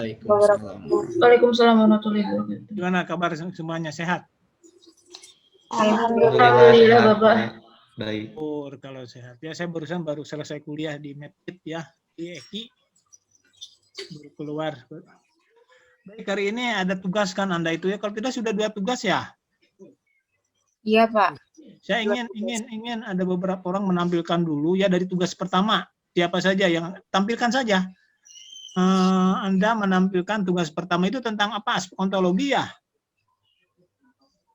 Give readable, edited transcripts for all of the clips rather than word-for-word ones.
Waalaikumsalam warahmatullahi wabarakatuh. Gimana kabar semuanya, sehat? Alhamdulillah Bapak. Baik. Kalau sehat. Ya, saya baru selesai kuliah di Medkit ya, di EKI. Baru keluar. Baik, hari ini ada tugas kan Anda itu ya. Kalau tidak sudah 2 tugas ya? Iya Pak. Saya ingin ada beberapa orang menampilkan dulu ya dari tugas pertama. Siapa saja yang tampilkan saja. Anda menampilkan tugas pertama itu tentang apa? Aspek ontologi ya?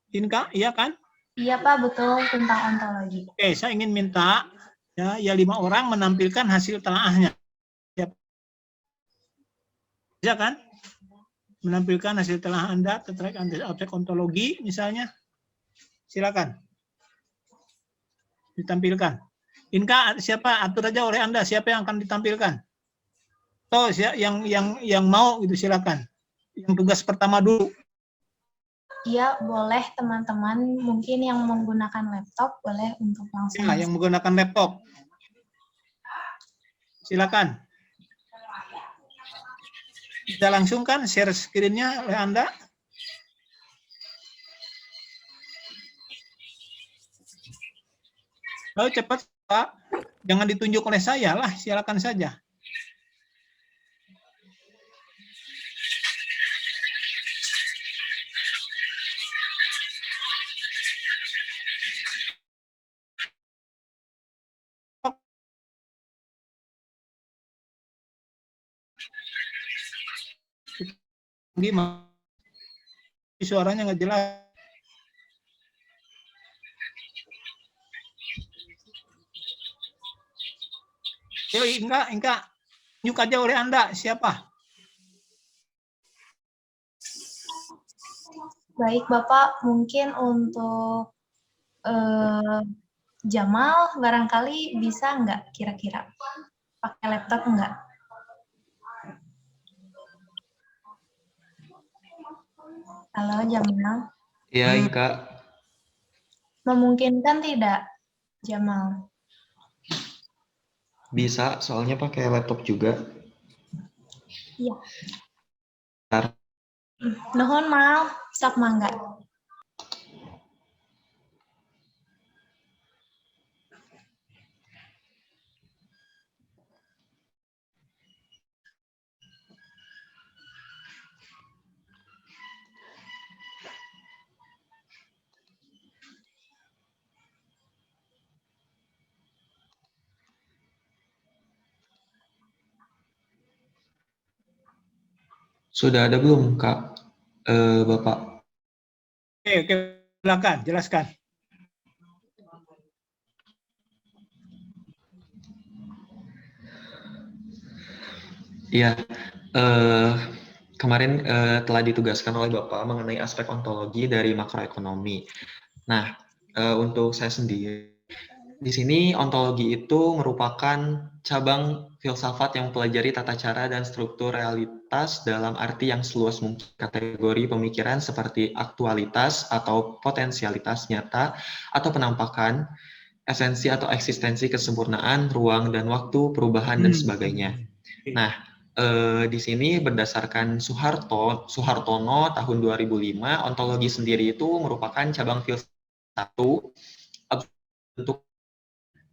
Inka, iya kan? Iya Pak, betul, tentang ontologi. Oke, saya ingin minta ya 5 orang menampilkan hasil telaahnya. Bisa kan? Menampilkan hasil telah Anda terkait aspek ontologi misalnya. Silakan. Ditampilkan. Inka, siapa? Atur aja oleh Anda siapa yang akan ditampilkan. Atau yang mau gitu silakan. Yang tugas pertama dulu. Iya, boleh teman-teman mungkin yang menggunakan laptop boleh untuk langsung. Ya, yang menggunakan laptop. Silakan. Bisa langsung kan share screen-nya oleh Anda? Oh, cepat Pak. Jangan ditunjuk oleh saya lah, silakan saja. Gimana? Suaranya nggak jelas. Yo, enggak. Tunjuk aja oleh Anda siapa? Baik Bapak, mungkin untuk Jamal barangkali bisa nggak kira-kira pakai laptop nggak? Halo Jamal. Iya, Kak. Memungkinkan tidak, Jamal? Bisa, soalnya pakai laptop juga. Iya. Bentar. Nuhun Mal, sok mangga. Sudah ada belum, Kak? Bapak? Oke, silakan, jelaskan. Iya, kemarin telah ditugaskan oleh Bapak mengenai aspek ontologi dari makroekonomi. Nah, untuk saya sendiri, di sini ontologi itu merupakan cabang filsafat yang mempelajari tata cara dan struktur realitas dalam arti yang seluas mungkin. Kategori pemikiran seperti aktualitas atau potensialitas nyata atau penampakan, esensi atau eksistensi kesempurnaan, ruang dan waktu, perubahan, dan sebagainya. Nah, di sini berdasarkan Suhartono tahun 2005, ontologi sendiri itu merupakan cabang filsafat satu bentuk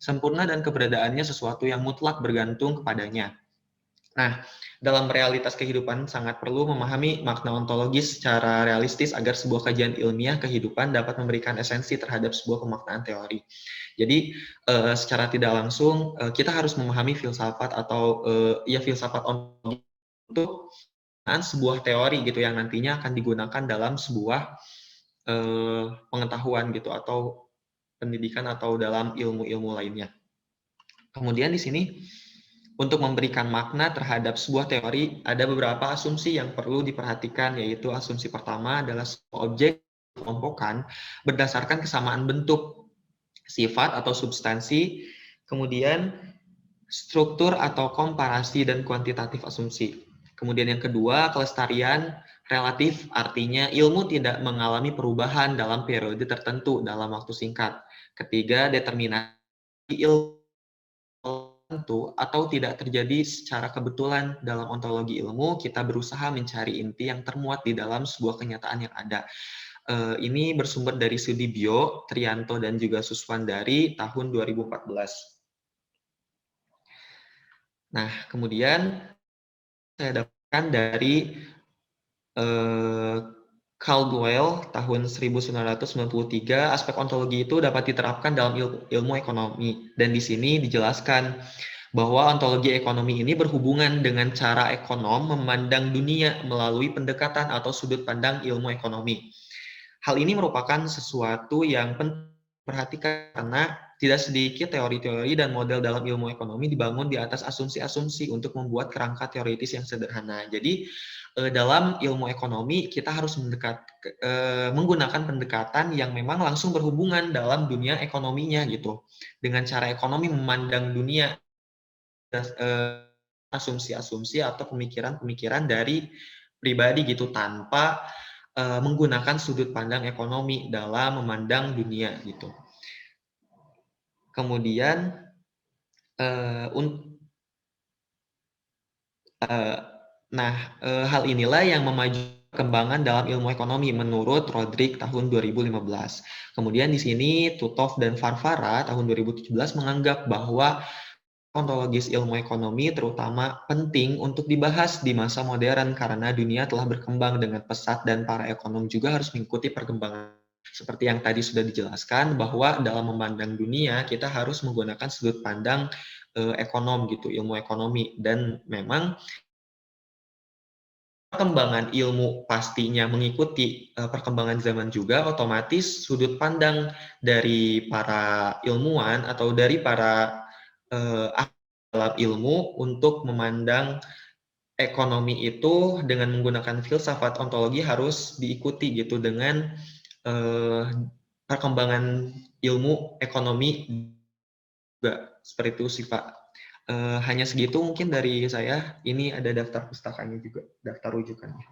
sempurna dan keberadaannya sesuatu yang mutlak bergantung kepadanya. Nah, dalam realitas kehidupan sangat perlu memahami makna ontologis secara realistis agar sebuah kajian ilmiah kehidupan dapat memberikan esensi terhadap sebuah pemaknaan teori. Jadi, secara tidak langsung kita harus memahami filsafat atau filsafat ontologi untuk sebuah teori gitu yang nantinya akan digunakan dalam sebuah pengetahuan gitu atau pendidikan atau dalam ilmu-ilmu lainnya. Kemudian di sini untuk memberikan makna terhadap sebuah teori, ada beberapa asumsi yang perlu diperhatikan, yaitu asumsi pertama adalah sebuah objek kelompokan berdasarkan kesamaan bentuk, sifat atau substansi, kemudian struktur atau komparasi dan kuantitatif asumsi. Kemudian yang kedua, kelestarian relatif, artinya ilmu tidak mengalami perubahan dalam periode tertentu dalam waktu singkat. Ketiga, determinasi ilmu tertentu atau tidak terjadi secara kebetulan. Dalam ontologi ilmu, kita berusaha mencari inti yang termuat di dalam sebuah kenyataan yang ada. Ini bersumber dari Sudibyo, Trianto, dan juga Suswandari tahun 2014. Nah, kemudian saya dapatkan dari Caldwell tahun 1993, aspek ontologi itu dapat diterapkan dalam ilmu ekonomi. Dan di sini dijelaskan bahwa ontologi ekonomi ini berhubungan dengan cara ekonom memandang dunia melalui pendekatan atau sudut pandang ilmu ekonomi. Hal ini merupakan sesuatu yang penting diperhatikan karena tidak sedikit teori-teori dan model dalam ilmu ekonomi dibangun di atas asumsi-asumsi untuk membuat kerangka teoritis yang sederhana. Jadi dalam ilmu ekonomi kita harus menggunakan pendekatan yang memang langsung berhubungan dalam dunia ekonominya gitu. Dengan cara ekonomi memandang dunia, asumsi-asumsi atau pemikiran-pemikiran dari pribadi gitu tanpa menggunakan sudut pandang ekonomi dalam memandang dunia gitu. Kemudian hal inilah yang memajukan perkembangan dalam ilmu ekonomi menurut Rodrik tahun 2015. Kemudian di sini Tutov dan Farfara tahun 2017 menganggap bahwa ontologis ilmu ekonomi terutama penting untuk dibahas di masa modern karena dunia telah berkembang dengan pesat dan para ekonom juga harus mengikuti perkembangan. Seperti yang tadi sudah dijelaskan bahwa dalam memandang dunia kita harus menggunakan sudut pandang ekonom gitu, ilmu ekonomi, dan memang perkembangan ilmu pastinya mengikuti perkembangan zaman juga, otomatis sudut pandang dari para ilmuwan atau dari para dalam ilmu untuk memandang ekonomi itu dengan menggunakan filsafat ontologi harus diikuti gitu dengan perkembangan ilmu ekonomi juga seperti itu sih Pak. Hanya segitu mungkin dari saya. Ini ada daftar pustakanya juga, daftar rujukannya.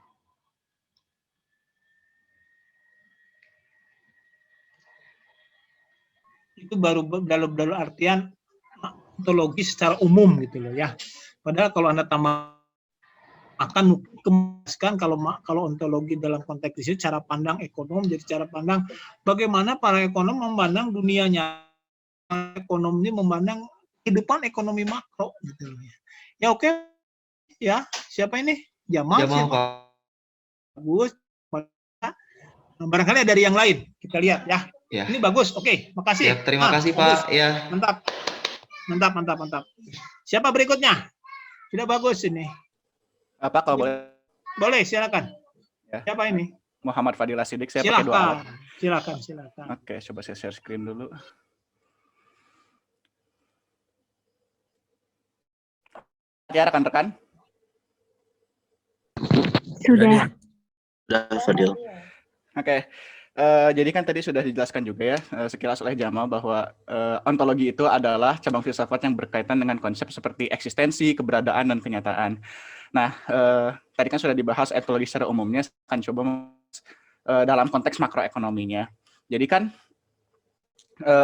Itu baru dalam artian ontologi secara umum gitu loh ya. Padahal kalau Anda akan kemaskan kalau ontologi dalam konteks itu cara pandang ekonom, jadi cara pandang bagaimana para ekonom memandang dunianya. Ekonom ini memandang kehidupan ekonomi makro gitu loh ya. Ya oke. Ya, siapa ini? Jamal siapa? Pak. Bagus. Barangkali dari yang lain. Kita lihat ya. Ya. Ini bagus. Oke, makasih. Ya, terima kasih bagus. Pak. Ya. Mantap. Siapa berikutnya? Sudah bagus ini. Apa kalau boleh? Boleh, silakan. Ya. Siapa ini? Muhammad Fadila Sidik, saya pakai dua alat. Silakan. Oke, coba saya share screen dulu. Ya, rekan-rekan. Sudah, Fadil. Oke. Jadi kan tadi sudah dijelaskan juga ya sekilas oleh Jamal bahwa ontologi itu adalah cabang filsafat yang berkaitan dengan konsep seperti eksistensi, keberadaan, dan kenyataan. Nah, tadi kan sudah dibahas etologi secara umumnya, akan coba dalam konteks makroekonominya. Jadi kan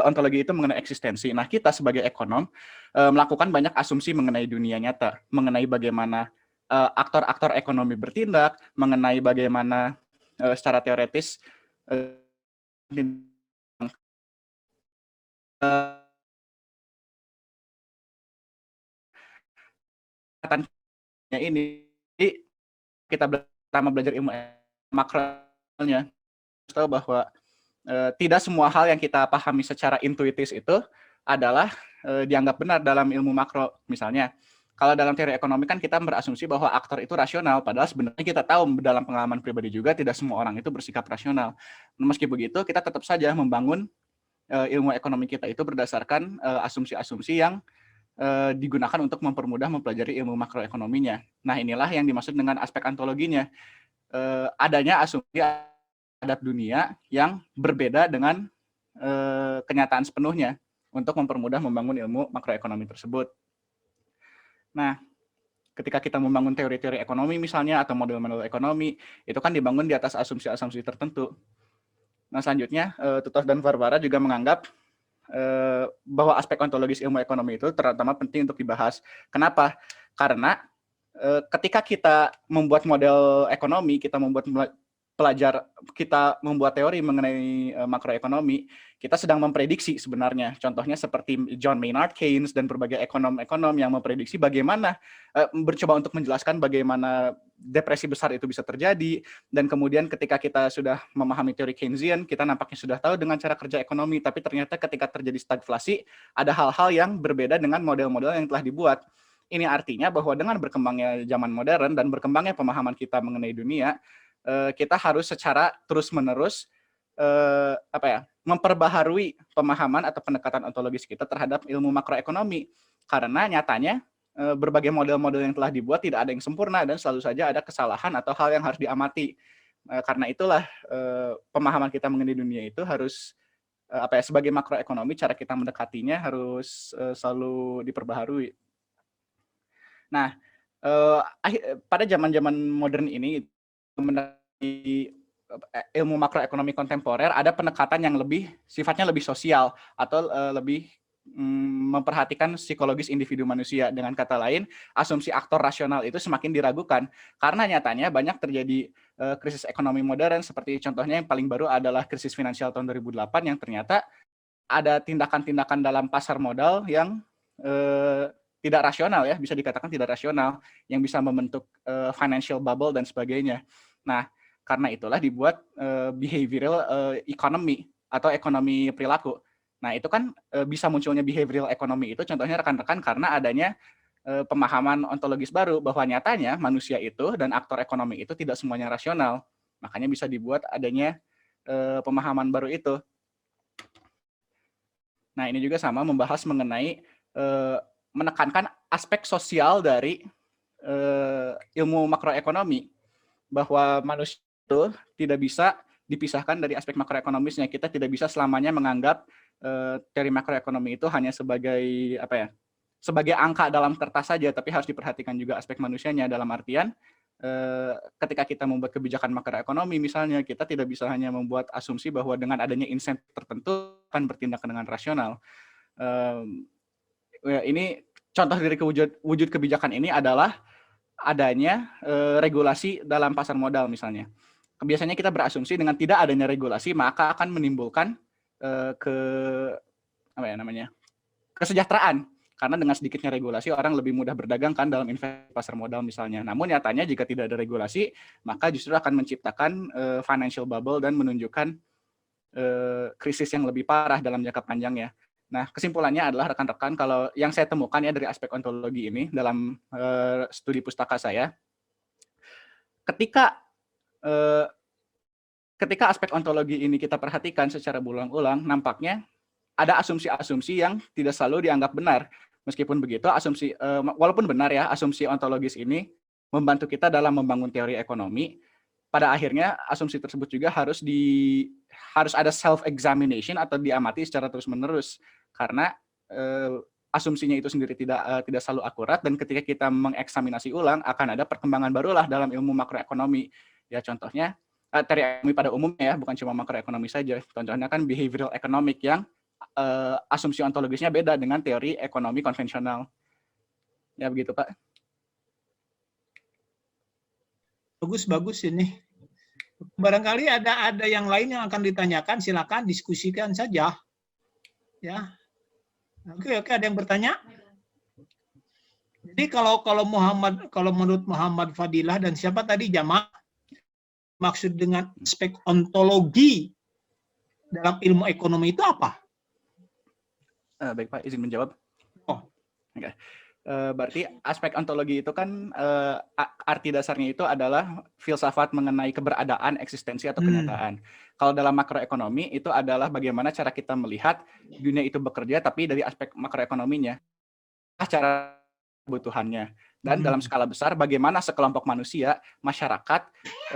ontologi itu mengenai eksistensi. Nah, kita sebagai ekonom melakukan banyak asumsi mengenai dunia nyata, mengenai bagaimana aktor-aktor ekonomi bertindak, mengenai bagaimana secara teoretis ini kita pertama belajar ilmu makronya tahu bahwa tidak semua hal yang kita pahami secara intuitif itu adalah dianggap benar dalam ilmu makro. Misalnya kalau dalam teori ekonomi kan kita berasumsi bahwa aktor itu rasional, padahal sebenarnya kita tahu dalam pengalaman pribadi juga tidak semua orang itu bersikap rasional. Meski begitu, kita tetap saja membangun ilmu ekonomi kita itu berdasarkan asumsi-asumsi yang digunakan untuk mempermudah mempelajari ilmu makroekonominya. Nah, inilah yang dimaksud dengan aspek ontologinya. Adanya asumsi terhadap dunia yang berbeda dengan kenyataan sepenuhnya untuk mempermudah membangun ilmu makroekonomi tersebut. Nah, ketika kita membangun teori-teori ekonomi misalnya atau model-model ekonomi, itu kan dibangun di atas asumsi-asumsi tertentu. Nah, selanjutnya Tutov dan Farfara juga menganggap bahwa aspek ontologis ilmu ekonomi itu terutama penting untuk dibahas. Kenapa? Karena ketika kita membuat model ekonomi, kita membuat teori mengenai makroekonomi, kita sedang memprediksi sebenarnya. Contohnya seperti John Maynard Keynes dan berbagai ekonom-ekonom yang memprediksi bagaimana, mencoba untuk menjelaskan bagaimana depresi besar itu bisa terjadi, dan kemudian ketika kita sudah memahami teori Keynesian, kita nampaknya sudah tahu dengan cara kerja ekonomi, tapi ternyata ketika terjadi stagflasi, ada hal-hal yang berbeda dengan model-model yang telah dibuat. Ini artinya bahwa dengan berkembangnya zaman modern dan berkembangnya pemahaman kita mengenai dunia, kita harus secara terus-menerus memperbaharui pemahaman atau pendekatan ontologis kita terhadap ilmu makroekonomi. Karena nyatanya berbagai model-model yang telah dibuat tidak ada yang sempurna dan selalu saja ada kesalahan atau hal yang harus diamati. Karena itulah pemahaman kita mengenai dunia itu harus sebagai makroekonomi cara kita mendekatinya harus selalu diperbaharui. Nah, pada zaman-zaman modern ini ilmu makroekonomi kontemporer ada pendekatan yang sifatnya lebih sosial atau lebih memperhatikan psikologis individu manusia. Dengan kata lain, asumsi aktor rasional itu semakin diragukan karena nyatanya banyak terjadi krisis ekonomi modern, seperti contohnya yang paling baru adalah krisis finansial tahun 2008 yang ternyata ada tindakan-tindakan dalam pasar modal yang tidak rasional, ya, bisa dikatakan tidak rasional, yang bisa membentuk financial bubble dan sebagainya. Nah, karena itulah dibuat behavioral economy atau ekonomi perilaku. Nah, itu kan bisa munculnya behavioral economy itu contohnya rekan-rekan karena adanya pemahaman ontologis baru bahwa nyatanya manusia itu dan aktor ekonomi itu tidak semuanya rasional. Makanya bisa dibuat adanya pemahaman baru itu. Nah, ini juga sama membahas mengenai menekankan aspek sosial dari ilmu makroekonomi, bahwa manusia itu tidak bisa dipisahkan dari aspek makroekonomisnya. Kita tidak bisa selamanya menganggap teori makroekonomi itu hanya sebagai sebagai angka dalam kertas saja, tapi harus diperhatikan juga aspek manusianya, dalam artian ketika kita membuat kebijakan makroekonomi misalnya, kita tidak bisa hanya membuat asumsi bahwa dengan adanya insentif tertentu akan bertindak dengan rasional. Ini contoh dari wujud kebijakan ini adalah adanya regulasi dalam pasar modal misalnya. Biasanya kita berasumsi dengan tidak adanya regulasi maka akan menimbulkan kesejahteraan, karena dengan sedikitnya regulasi orang lebih mudah berdagang kan dalam investasi pasar modal misalnya. Namun nyatanya jika tidak ada regulasi maka justru akan menciptakan financial bubble dan menunjukkan krisis yang lebih parah dalam jangka panjangnya. Nah, kesimpulannya adalah rekan-rekan, kalau yang saya temukan ya dari aspek ontologi ini dalam studi pustaka saya, ketika aspek ontologi ini kita perhatikan secara berulang-ulang, nampaknya ada asumsi-asumsi yang tidak selalu dianggap benar. Meskipun begitu, walaupun benar ya, asumsi ontologis ini membantu kita dalam membangun teori ekonomi. Pada akhirnya asumsi tersebut juga harus ada self-examination atau diamati secara terus-menerus, karena asumsinya itu sendiri tidak selalu akurat, dan ketika kita mengeksaminasi ulang akan ada perkembangan barulah dalam ilmu makroekonomi. Ya contohnya teori ekonomi pada umumnya ya, bukan cuma makroekonomi saja. Contohnya kan behavioral economic yang asumsi ontologisnya beda dengan teori ekonomi konvensional. Ya begitu, Pak. Bagus ini. Barangkali ada yang lain yang akan ditanyakan, silakan diskusikan saja. Ya. Oke, ada yang bertanya? Jadi kalau menurut Muhammad Fadilah dan siapa tadi Jamaah, maksud dengan aspek ontologi dalam ilmu ekonomi itu apa? Baik Pak, izin menjawab. Oke. Berarti aspek ontologi itu kan arti dasarnya itu adalah filsafat mengenai keberadaan, eksistensi atau kenyataan. Kalau dalam makroekonomi itu adalah bagaimana cara kita melihat dunia itu bekerja tapi dari aspek makroekonominya, cara kebutuhannya. Dan dalam skala besar bagaimana sekelompok manusia, masyarakat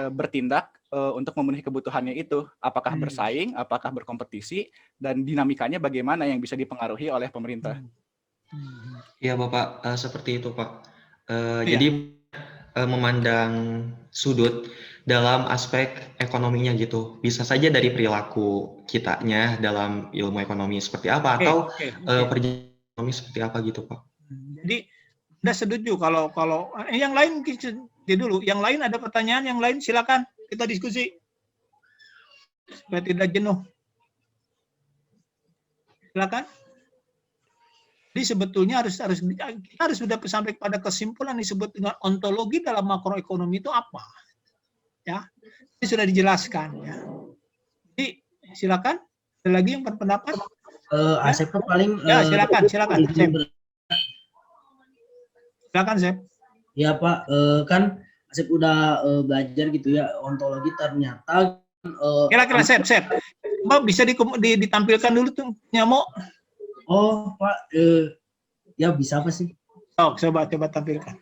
bertindak untuk memenuhi kebutuhannya itu, apakah bersaing, apakah berkompetisi, dan dinamikanya bagaimana yang bisa dipengaruhi oleh pemerintah. Iya Bapak, seperti itu Pak. Jadi memandang sudut dalam aspek ekonominya gitu. Bisa saja dari perilaku kitanya dalam ilmu ekonomi seperti apa, Oke, atau oke. perjalanan ekonomi seperti apa gitu, Pak. Jadi Anda setuju kalau yang lain mungkin dulu, yang lain ada pertanyaan yang lain silakan kita diskusi supaya tidak jenuh. Silakan. Jadi sebetulnya kita harus sudah sampai pada kesimpulan disebut dengan ontologi dalam makroekonomi itu apa, ya ini sudah dijelaskan, ya. Jadi silakan ada lagi yang berpendapat. Asep tuh paling Ya silakan Sep. Silakan Sep. Ya Pak, kan Asep udah belajar gitu ya ontologi, ternyata Kira-kira Sep, coba bisa ditampilkan dulu tuh nyamuk. oh Pak, ya bisa apa sih? Oh, coba tampilkan.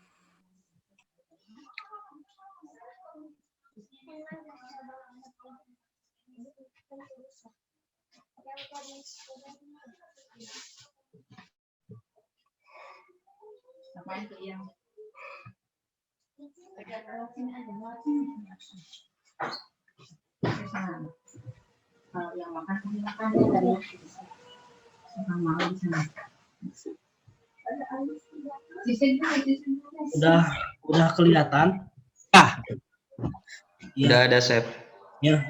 Udah kelihatan? Ya. Udah ada, Sep. Ya,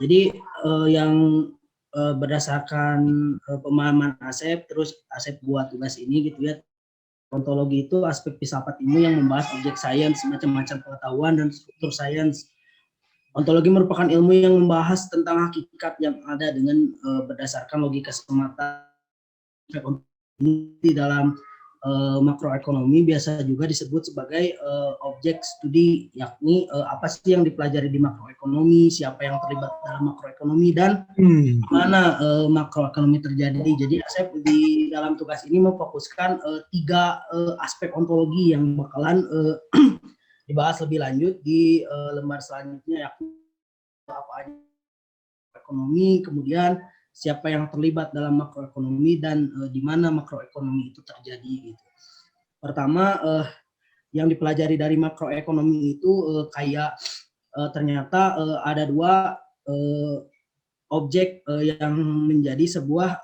jadi yang berdasarkan pemahaman Asep, terus Asep buat tugas ini gitu ya. Ontologi itu aspek filsafat ilmu yang membahas objek sains, macam-macam pengetahuan dan struktur sains. Ontologi merupakan ilmu yang membahas tentang hakikat yang ada dengan berdasarkan logika semata. Di dalam makroekonomi biasa juga disebut sebagai objek studi, yakni apa sih yang dipelajari di makroekonomi, siapa yang terlibat dalam makroekonomi, dan mana makroekonomi terjadi. Jadi Asep di dalam tugas ini memfokuskan 3 aspek ontologi yang bakalan dibahas lebih lanjut di lembar selanjutnya, yakni apa aja ekonomi, kemudian siapa yang terlibat dalam makroekonomi, dan di mana makroekonomi itu terjadi gitu. Pertama, yang dipelajari dari makroekonomi itu kayak ternyata ada 2 objek yang menjadi sebuah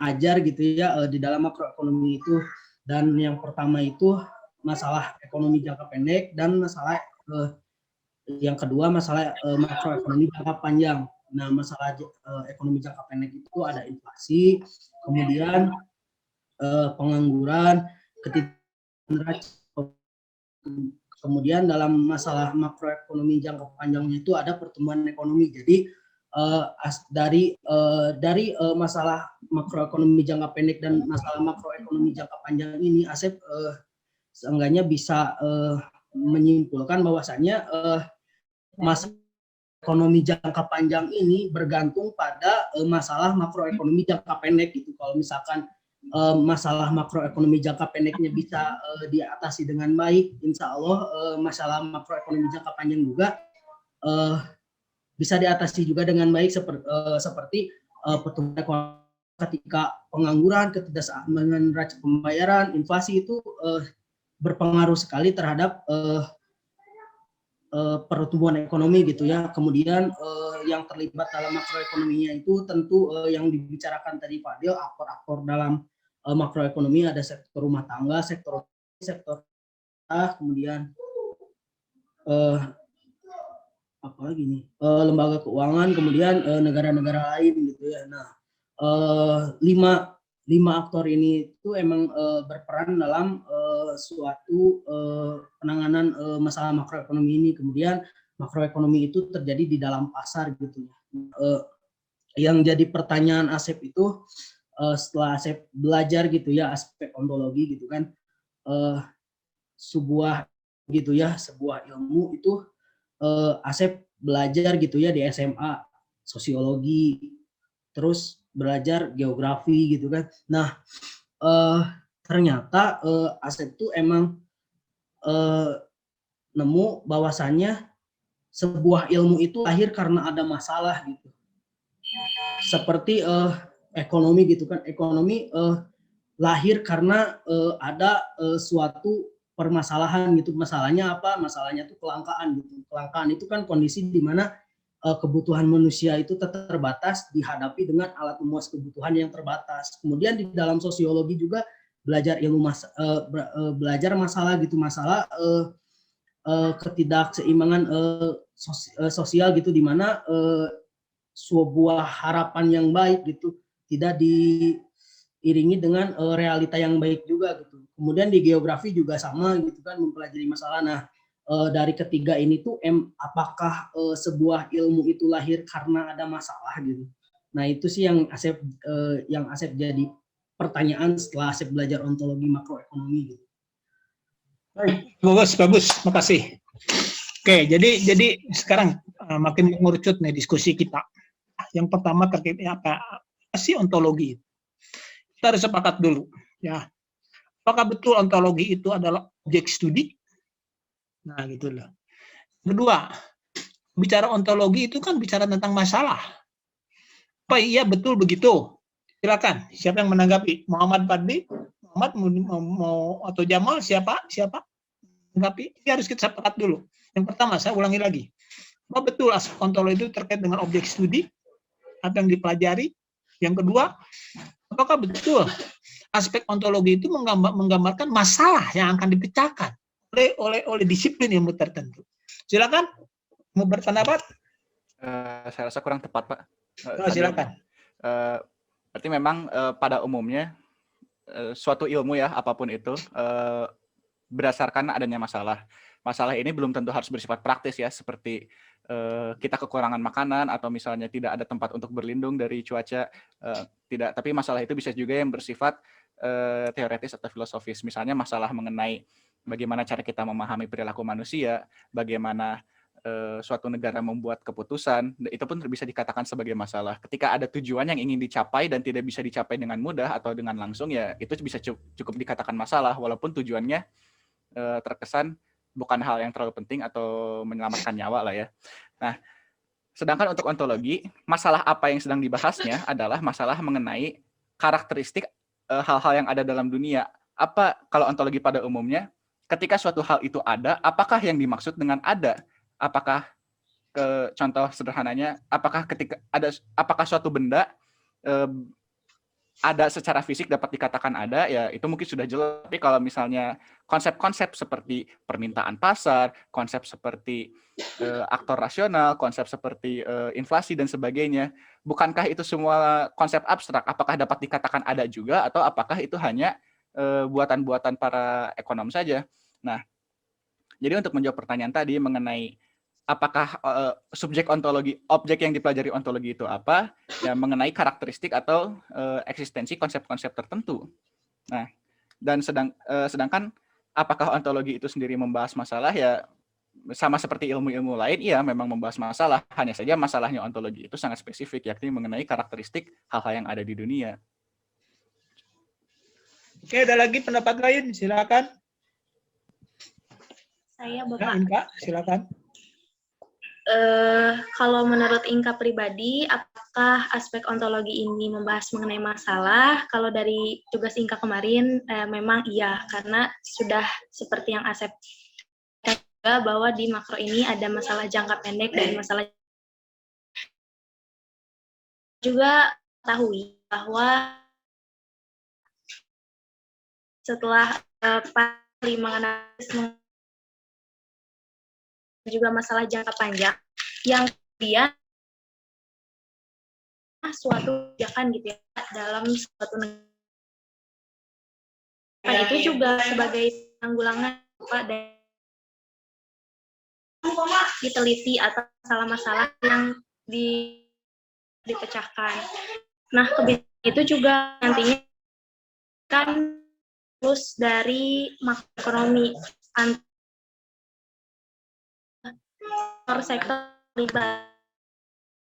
ajar gitu ya di dalam makroekonomi itu. Dan yang pertama itu masalah ekonomi jangka pendek, dan masalah yang kedua masalah makroekonomi jangka panjang. Nah, masalah ekonomi jangka pendek itu ada inflasi, kemudian pengangguran, kemudian dalam masalah makroekonomi jangka panjangnya itu ada pertumbuhan ekonomi. Jadi dari masalah makroekonomi jangka pendek dan masalah makroekonomi jangka panjang ini, Asep seenggaknya bisa menyimpulkan bahwasanya masalah ekonomi jangka panjang ini bergantung pada masalah makroekonomi jangka pendek gitu. Kalau misalkan masalah makroekonomi jangka pendeknya bisa diatasi dengan baik, insya Allah masalah makroekonomi jangka panjang juga bisa diatasi juga dengan baik, seperti pertumbuhan ekonomi, ketika pengangguran, ketidakseimbangan neraca pembayaran, inflasi itu berpengaruh sekali terhadap pertumbuhan ekonomi gitu ya. Kemudian yang terlibat dalam makroekonominya itu tentu yang dibicarakan tadi Fadil, aktor-aktor dalam makroekonomi ada sektor rumah tangga, sektor kemudian apa lagi nih, lembaga keuangan, kemudian negara-negara lain gitu ya. Nah, 5 aktor ini itu emang berperan dalam suatu penanganan masalah makroekonomi ini. Kemudian makroekonomi itu terjadi di dalam pasar gitu. Yang jadi pertanyaan Asep itu setelah Asep belajar gitu ya aspek ontologi gitu kan, sebuah ilmu itu Asep belajar gitu ya di SMA sosiologi, terus belajar geografi gitu kan. Nah, ternyata Asep tuh emang nemu bahwasannya sebuah ilmu itu lahir karena ada masalah gitu. Seperti ekonomi gitu kan. Ekonomi lahir karena ada suatu permasalahan gitu. Masalahnya apa? Masalahnya itu kelangkaan gitu. Kelangkaan itu kan kondisi di mana kebutuhan manusia itu terbatas dihadapi dengan alat memuas kebutuhan yang terbatas. Kemudian di dalam sosiologi juga belajar belajar masalah gitu, masalah ketidakseimbangan sosial gitu, di mana sebuah harapan yang baik gitu tidak diiringi dengan realita yang baik juga gitu. Kemudian di geografi juga sama gitu kan, mempelajari masalah. Nah, dari ketiga ini tuh apakah sebuah ilmu itu lahir karena ada masalah gitu. Nah, itu sih yang Asep jadi pertanyaan setelah Asep belajar ontologi makroekonomi gitu. Bagus, makasih. Oke, jadi sekarang makin mengerucut nih diskusi kita. Yang pertama terkait apa sih ontologi? Kita harus sepakat dulu, ya. Apakah betul ontologi itu adalah objek studi? Nah, gitu loh. Kedua, bicara ontologi itu kan bicara tentang masalah. Apa iya betul begitu? Silakan, siapa yang menanggapi? Muhammad Fadli, Muhammad mau atau Jamal, siapa? Menanggapi? Ini harus kita sepakat dulu. Yang pertama, saya ulangi lagi. Apa betul aspek ontologi itu terkait dengan objek studi? Apa yang dipelajari? Yang kedua, apakah betul aspek ontologi itu menggambarkan masalah yang akan dipecahkan oleh disiplin ilmu tertentu? Silakan, mau berpendapat? Saya rasa kurang tepat, Pak. Silakan. Berarti memang pada umumnya suatu ilmu ya, apapun itu, berdasarkan adanya masalah. Masalah ini belum tentu harus bersifat praktis ya, seperti kita kekurangan makanan atau misalnya tidak ada tempat untuk berlindung dari cuaca, tidak. Tapi masalah itu bisa juga yang bersifat teoretis atau filosofis. Misalnya masalah mengenai bagaimana cara kita memahami perilaku manusia, bagaimana suatu negara membuat keputusan, itu pun bisa dikatakan sebagai masalah. Ketika ada tujuan yang ingin dicapai dan tidak bisa dicapai dengan mudah atau dengan langsung, ya itu bisa cukup dikatakan masalah, walaupun tujuannya terkesan bukan hal yang terlalu penting atau menyelamatkan nyawa lah ya. Nah, sedangkan untuk ontologi, masalah apa yang sedang dibahasnya adalah masalah mengenai karakteristik hal-hal yang ada dalam dunia. Apa kalau ontologi pada umumnya, ketika suatu hal itu ada, apakah yang dimaksud dengan ada? Apakah contoh sederhananya, apakah suatu benda ada secara fisik dapat dikatakan ada, ya itu mungkin sudah jelas. Tapi kalau misalnya konsep-konsep seperti permintaan pasar, konsep seperti aktor rasional, konsep seperti inflasi dan sebagainya, bukankah itu semua konsep abstrak? Apakah dapat dikatakan ada juga, atau apakah itu hanya buatan-buatan para ekonom saja? Nah, jadi untuk menjawab pertanyaan tadi mengenai apakah subjek ontologi, objek yang dipelajari ontologi itu apa, ya mengenai karakteristik atau eksistensi konsep-konsep tertentu. Nah, dan sedangkan apakah ontologi itu sendiri membahas masalah, ya sama seperti ilmu-ilmu lain, iya memang membahas masalah, hanya saja masalahnya ontologi itu sangat spesifik, yakni mengenai karakteristik hal-hal yang ada di dunia. Oke, ada lagi pendapat lain? Silakan. Saya Ya, Inka, silakan. Kalau menurut Inka pribadi, apakah aspek ontologi ini membahas mengenai masalah? Kalau dari tugas Inka kemarin, memang iya, karena sudah seperti yang Asep katakan bahwa di makro ini ada masalah jangka pendek dan masalah juga ketahui bahwa setelah menganalisis juga masalah jangka panjang yang kemudian suatu kebijakan gitu ya dalam suatu negara itu juga sebagai penanggulangan dan diteliti atau masalah-masalah yang dipecahkan. Nah, kebijakan itu juga nantinya kan terus dari makroekonomi sektor riba,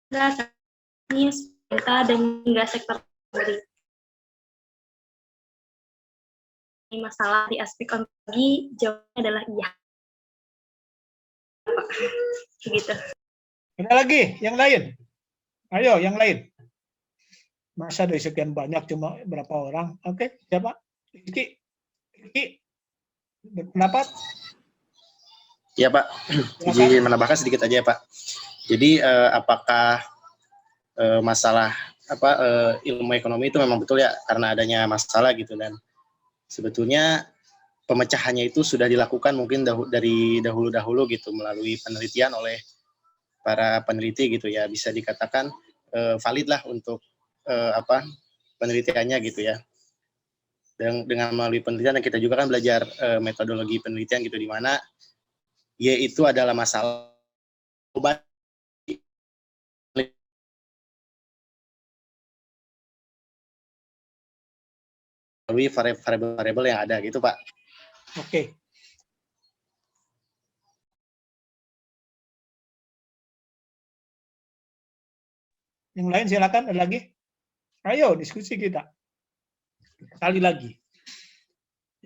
dan hingga sektor sendiri. Masalah di aspek ontologi, jawabannya adalah iya. Begitu. Ada lagi yang lain? Ayo, yang lain. Masa dari sekian banyak cuma berapa orang? Oke, siapa? Rizky. Berpendapat? Ya Pak, izin menambahkan sedikit aja ya Pak. Jadi apakah masalah ilmu ekonomi itu memang betul ya karena adanya masalah gitu, dan sebetulnya pemecahannya itu sudah dilakukan mungkin dari dahulu gitu melalui penelitian oleh para peneliti gitu ya, bisa dikatakan valid lah untuk penelitiannya gitu ya. Dan dengan melalui penelitian kita juga kan belajar metodologi penelitian gitu, di mana yaitu adalah masalah obat melalui variabel yang ada gitu Pak. Oke. Yang lain silakan, ada lagi? Ayo diskusi kita. Sekali lagi.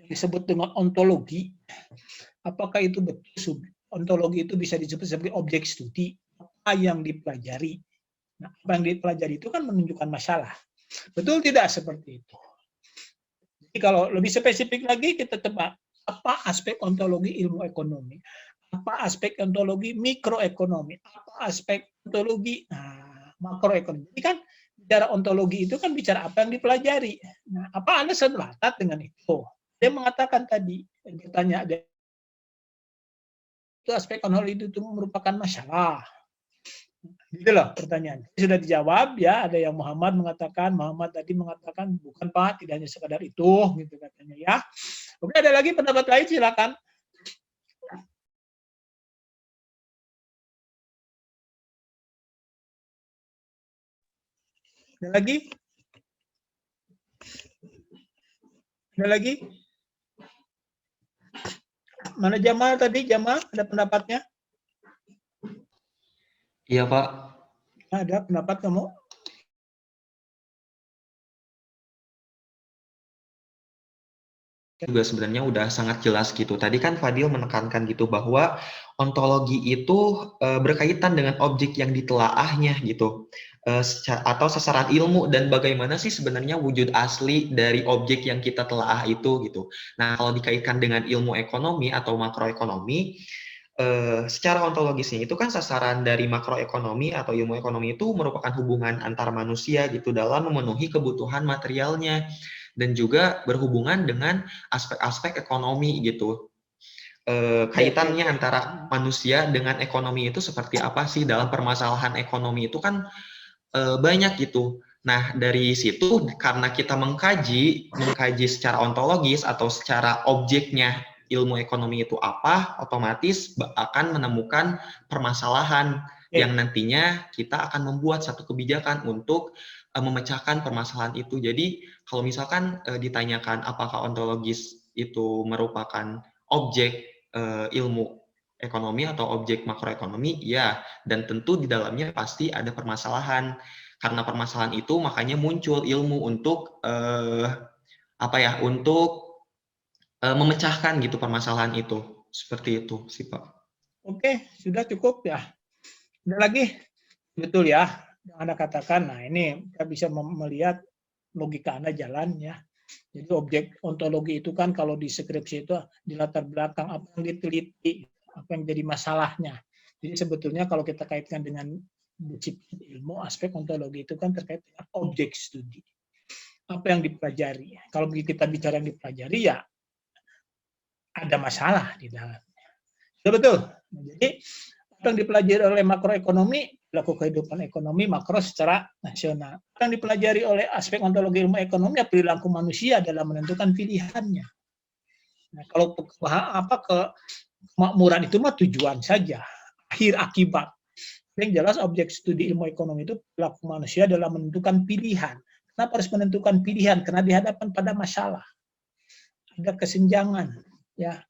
Yang disebut dengan ontologi, apakah itu betul ontologi itu bisa disebut sebagai objek studi? Apa yang dipelajari? Nah, apa yang dipelajari itu kan menunjukkan masalah. Betul tidak seperti itu? Jadi kalau lebih spesifik lagi kita tebak apa aspek ontologi ilmu ekonomi, apa aspek ontologi mikroekonomi, apa aspek ontologi makroekonomi. Jadi kan bicara ontologi itu kan bicara apa yang dipelajari. Nah, apa Anda sepakat dengan itu? Dia mengatakan tadi, bertanya itu aspek ontologi itu merupakan masalah. Gitu loh pertanyaan. Sudah dijawab ya, ada yang Muhammad tadi mengatakan bukan Pak, tidak hanya sekadar itu gitu katanya ya. Oke, ada lagi pendapat lain silakan. Ada lagi? Ada lagi? Mana Jamal tadi? Jamal, ada pendapatnya? Iya, Pak. Ada pendapat kamu? Juga sebenarnya udah sangat jelas gitu. Tadi kan Fadil menekankan gitu bahwa ontologi itu berkaitan dengan objek yang ditelaahnya gitu. Atau sasaran ilmu, dan bagaimana sih sebenarnya wujud asli dari objek yang kita telaah itu gitu. Nah, kalau dikaitkan dengan ilmu ekonomi atau makroekonomi, secara ontologisnya itu kan sasaran dari makroekonomi atau ilmu ekonomi itu merupakan hubungan antar manusia gitu dalam memenuhi kebutuhan materialnya, dan juga berhubungan dengan aspek-aspek ekonomi gitu. Kaitannya antara manusia dengan ekonomi itu seperti apa sih dalam permasalahan ekonomi itu kan banyak gitu. Nah, dari situ karena kita mengkaji secara ontologis atau secara objeknya ilmu ekonomi itu apa, otomatis akan menemukan permasalahan yang nantinya kita akan membuat satu kebijakan untuk memecahkan permasalahan itu. Jadi, kalau misalkan ditanyakan apakah ontologis itu merupakan objek ilmu ekonomi atau objek makroekonomi, ya, dan tentu di dalamnya pasti ada permasalahan. Karena permasalahan itu makanya muncul ilmu untuk memecahkan gitu permasalahan itu. Seperti itu sih Pak. Oke, sudah cukup ya. Ada lagi? Betul ya, yang Anda katakan. Nah, ini kita bisa melihat logika Anda jalan ya. Jadi objek ontologi itu kan kalau di skripsi itu di latar belakang apa yang diteliti, apa yang jadi masalahnya. Jadi sebetulnya kalau kita kaitkan dengan disiplin ilmu, aspek ontologi itu kan terkait dengan objek studi. Apa yang dipelajari. Kalau kita bicara yang dipelajari ya ada masalah di dalamnya. Betul. Jadi apa yang dipelajari oleh makroekonomi, pelaku kehidupan ekonomi makro secara nasional. Apa yang dipelajari oleh aspek ontologi ilmu ekonomi, perilaku manusia dalam menentukan pilihannya. Nah, kalau kemakmuran itu mah tujuan saja, akhir akibat. Yang jelas objek studi ilmu ekonomi itu perilaku manusia dalam menentukan pilihan. Kenapa harus menentukan pilihan? Karena dihadapkan pada masalah. Ada kesenjangan ya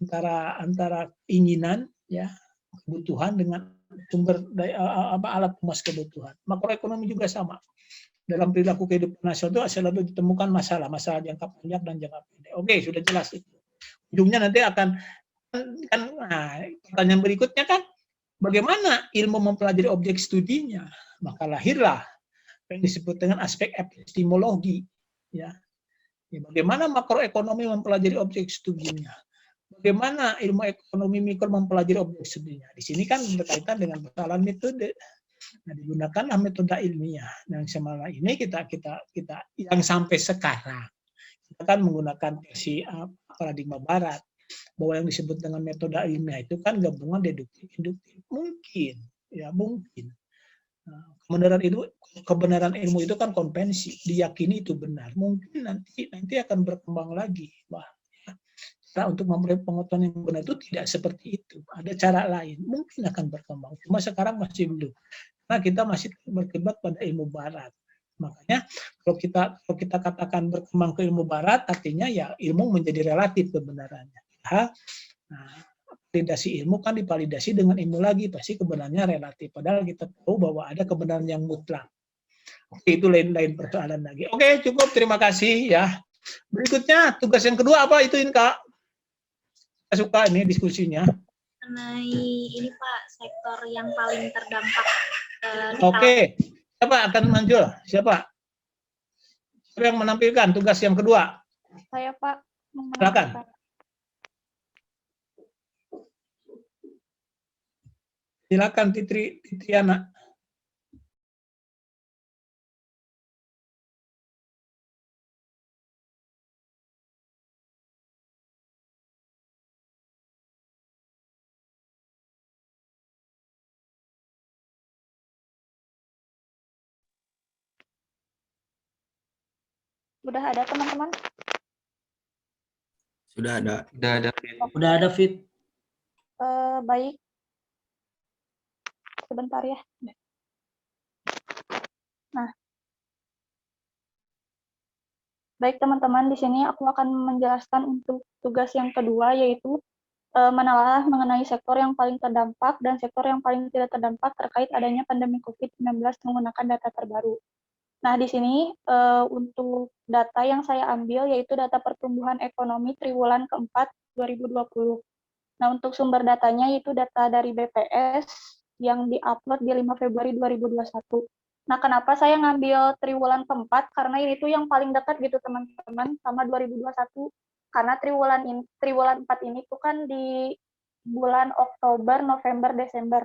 antara keinginan ya, kebutuhan dengan sumber alat pemuas kebutuhan. Makroekonomi juga sama. Dalam perilaku kehidupan nasional itu selalu ditemukan masalah jangka panjang dan jangka pendek. Oke, sudah jelas itu. Ujungnya nanti akan pertanyaan berikutnya kan bagaimana ilmu mempelajari objek studinya? Maka lahirlah yang disebut dengan aspek epistemologi ya. Bagaimana makroekonomi mempelajari objek studinya? bagaimana ilmu ekonomi mikro mempelajari objek studinya. Di sini kan berkaitan dengan persoalan metode. Nah, digunakanlah metode ilmiah. Yang selama ini kita yang sampai sekarang kita kan menggunakan versi paradigma barat, bahwa yang disebut dengan metode ilmiah itu kan gabungan deduktif induktif. Mungkin, ya mungkin. Nah, kebenaran ilmu itu kan konvensi, diyakini itu benar. Mungkin nanti akan berkembang lagi, cara untuk memperoleh pengetahuan yang benar itu tidak seperti itu. Ada cara lain, mungkin akan berkembang. Cuma sekarang masih belum. Karena kita masih berkiblat pada ilmu barat. Makanya kalau kita katakan berkembang ke ilmu barat, artinya ya ilmu menjadi relatif kebenarannya. Nah, validasi ilmu kan divalidasi dengan ilmu lagi, pasti kebenarannya relatif. Padahal kita tahu bahwa ada kebenaran yang mutlak. Oke, itu lain persoalan lagi. Oke, cukup. Terima kasih ya. Berikutnya tugas yang kedua apa itu Kak? Saya suka ini diskusinya. Mengenai ini Pak, sektor yang paling terdampak. Oke. Siapa akan muncul? Siapa? Siapa yang menampilkan tugas yang kedua? Saya Pak. Silakan. Silakan Titriana. Udah ada teman-teman? Sudah ada. Udah ada Fit. Baik. Sebentar ya. Nah, baik teman-teman, di sini aku akan menjelaskan untuk tugas yang kedua, yaitu menelaah mengenai sektor yang paling terdampak dan sektor yang paling tidak terdampak terkait adanya pandemi COVID-19 menggunakan data terbaru. Nah, di sini untuk data yang saya ambil yaitu data pertumbuhan ekonomi triwulan keempat 2020. Nah, untuk sumber datanya itu data dari BPS yang diupload di 5 Februari 2021. Nah, kenapa saya ngambil triwulan keempat? Karena ini tuh yang paling dekat gitu teman-teman sama 2021. Karena triwulan 4 ini tuh kan di bulan Oktober, November, Desember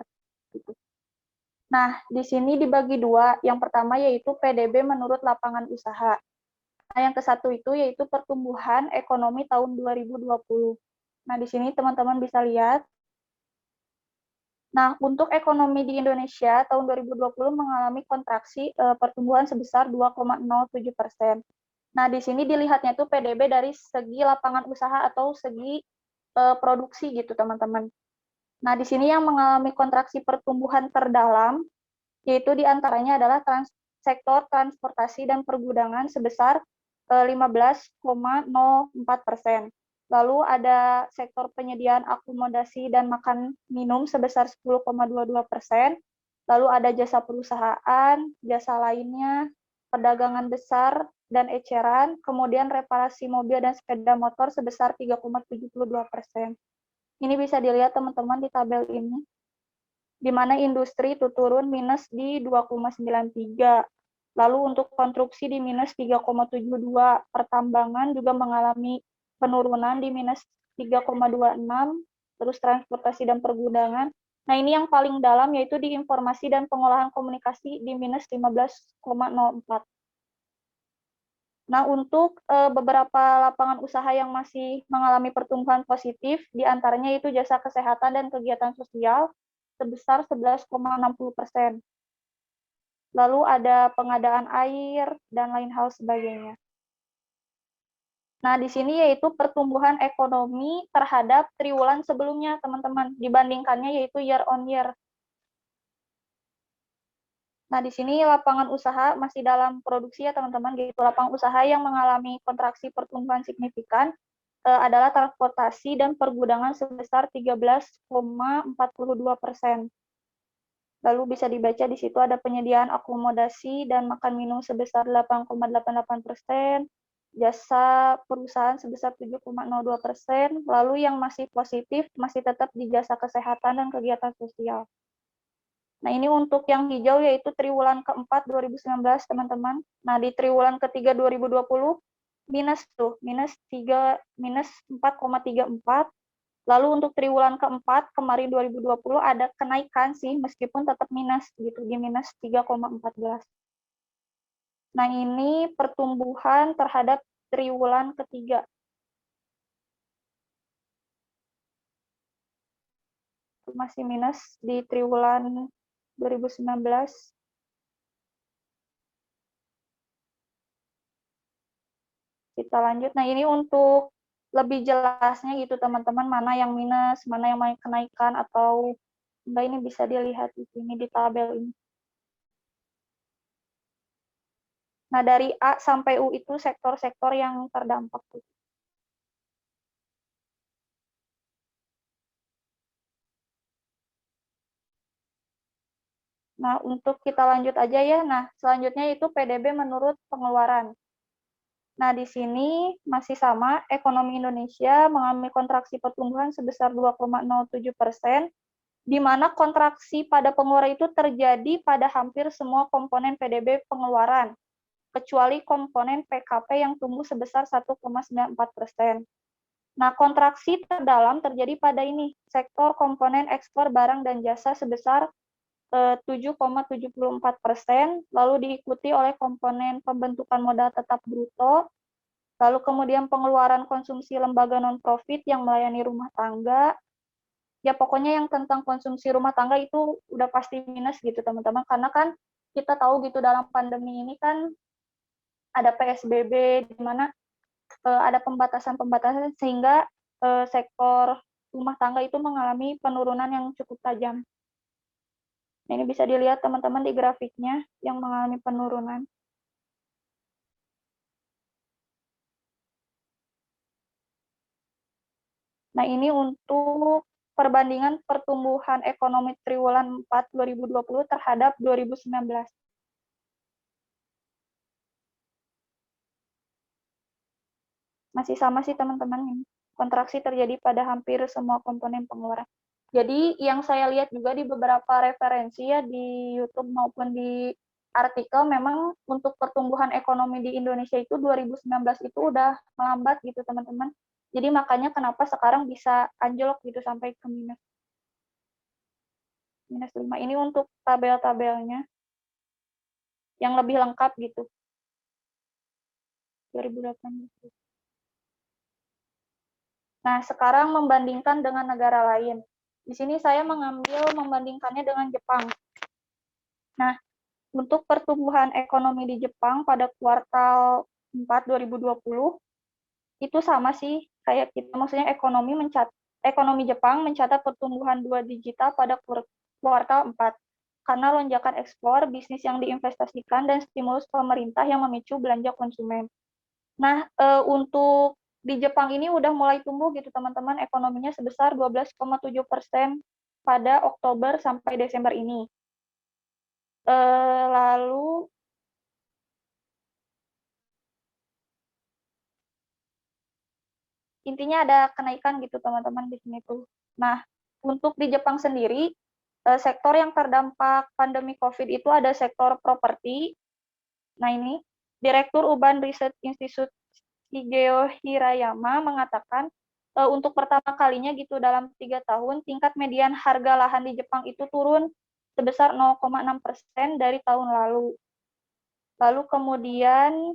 gitu. Nah, di sini dibagi dua. Yang pertama yaitu PDB menurut lapangan usaha. Nah, yang ke satu itu yaitu pertumbuhan ekonomi tahun 2020. Nah, di sini teman-teman bisa lihat. Nah, untuk ekonomi di Indonesia tahun 2020 mengalami kontraksi pertumbuhan sebesar 2,07%. Nah, di sini dilihatnya itu PDB dari segi lapangan usaha atau segi produksi gitu, teman-teman. Nah, di sini yang mengalami kontraksi pertumbuhan terdalam, yaitu diantaranya adalah sektor transportasi dan pergudangan sebesar 15,04%. Lalu ada sektor penyediaan akomodasi dan makan minum sebesar 10,22%. Lalu ada jasa perusahaan, jasa lainnya, perdagangan besar dan eceran, kemudian reparasi mobil dan sepeda motor sebesar 3,72%. Ini bisa dilihat teman-teman di tabel ini, di mana industri itu turun minus di 2,93. Lalu untuk konstruksi di minus 3,72. Pertambangan juga mengalami penurunan di minus 3,26. Terus transportasi dan pergudangan. Nah, ini yang paling dalam yaitu di informasi dan pengolahan komunikasi di minus 15,04. Nah, untuk beberapa lapangan usaha yang masih mengalami pertumbuhan positif, diantaranya itu jasa kesehatan dan kegiatan sosial sebesar 11,60%. Lalu ada pengadaan air dan lain hal sebagainya. Nah, di sini yaitu pertumbuhan ekonomi terhadap triwulan sebelumnya, teman-teman. Dibandingkannya yaitu year on year. Nah, di sini lapangan usaha masih dalam produksi ya teman-teman, gitu. Lapangan usaha yang mengalami kontraksi pertumbuhan signifikan adalah transportasi dan pergudangan sebesar 13,42%. Lalu bisa dibaca di situ ada penyediaan akomodasi dan makan minum sebesar 8,88%, jasa perusahaan sebesar 7,02%, lalu yang masih positif masih tetap di jasa kesehatan dan kegiatan sosial. Nah, ini untuk yang hijau yaitu triwulan keempat 2019, teman-teman. Nah, di triwulan ketiga 2020 minus 4,34, Lalu untuk triwulan keempat kemarin 2020 ada kenaikan sih meskipun tetap minus gitu di minus 3,14. Nah, ini pertumbuhan terhadap triwulan ketiga. Masih minus di triwulan 2019. Kita lanjut. Nah, ini untuk lebih jelasnya gitu teman-teman, mana yang minus, mana yang kenaikan atau enggak, ini bisa dilihat di sini di tabel ini. Nah, dari A sampai U itu sektor-sektor yang terdampak. Nah, untuk kita lanjut aja ya. Nah, selanjutnya itu PDB menurut pengeluaran. Nah, di sini masih sama, ekonomi Indonesia mengalami kontraksi pertumbuhan sebesar 2,07%, di mana kontraksi pada pengeluaran itu terjadi pada hampir semua komponen PDB pengeluaran, kecuali komponen PKP yang tumbuh sebesar 1,94%. Nah, kontraksi terdalam terjadi pada ini, sektor komponen ekspor barang dan jasa sebesar 7,74%, lalu diikuti oleh komponen pembentukan modal tetap bruto, lalu kemudian pengeluaran konsumsi lembaga non-profit yang melayani rumah tangga. Ya pokoknya yang tentang konsumsi rumah tangga itu udah pasti minus gitu teman-teman, karena kan kita tahu gitu dalam pandemi ini kan ada PSBB di mana ada pembatasan-pembatasan sehingga sektor rumah tangga itu mengalami penurunan yang cukup tajam. Nah, ini bisa dilihat teman-teman di grafiknya yang mengalami penurunan. Nah, ini untuk perbandingan pertumbuhan ekonomi triwulan 4 2020 terhadap 2019. Masih sama sih teman-teman, kontraksi terjadi pada hampir semua komponen pengeluaran. Jadi yang saya lihat juga di beberapa referensi ya di YouTube maupun di artikel, memang untuk pertumbuhan ekonomi di Indonesia itu 2019 itu udah melambat gitu teman-teman. Jadi makanya kenapa sekarang bisa anjlok gitu sampai ke minus 5. Ini untuk tabel-tabelnya yang lebih lengkap gitu. 2018. Nah, sekarang membandingkan dengan negara lain. Di sini saya membandingkannya dengan Jepang. Nah, untuk pertumbuhan ekonomi di Jepang pada kuartal 4 2020 itu sama sih kayak kita, maksudnya ekonomi Jepang mencatat pertumbuhan 2 digital pada kuartal 4 karena lonjakan ekspor, bisnis yang diinvestasikan, dan stimulus pemerintah yang memicu belanja konsumen. Nah, untuk di Jepang ini udah mulai tumbuh gitu teman-teman, ekonominya sebesar 12,7% pada Oktober sampai Desember ini. Lalu intinya ada kenaikan gitu teman-teman di sini tuh. Nah, untuk di Jepang sendiri, sektor yang terdampak pandemi COVID itu ada sektor properti. Nah, ini Direktur Urban Research Institute Shigeo Hirayama mengatakan untuk pertama kalinya gitu dalam 3 tahun tingkat median harga lahan di Jepang itu turun sebesar 0,6% dari tahun lalu. Lalu kemudian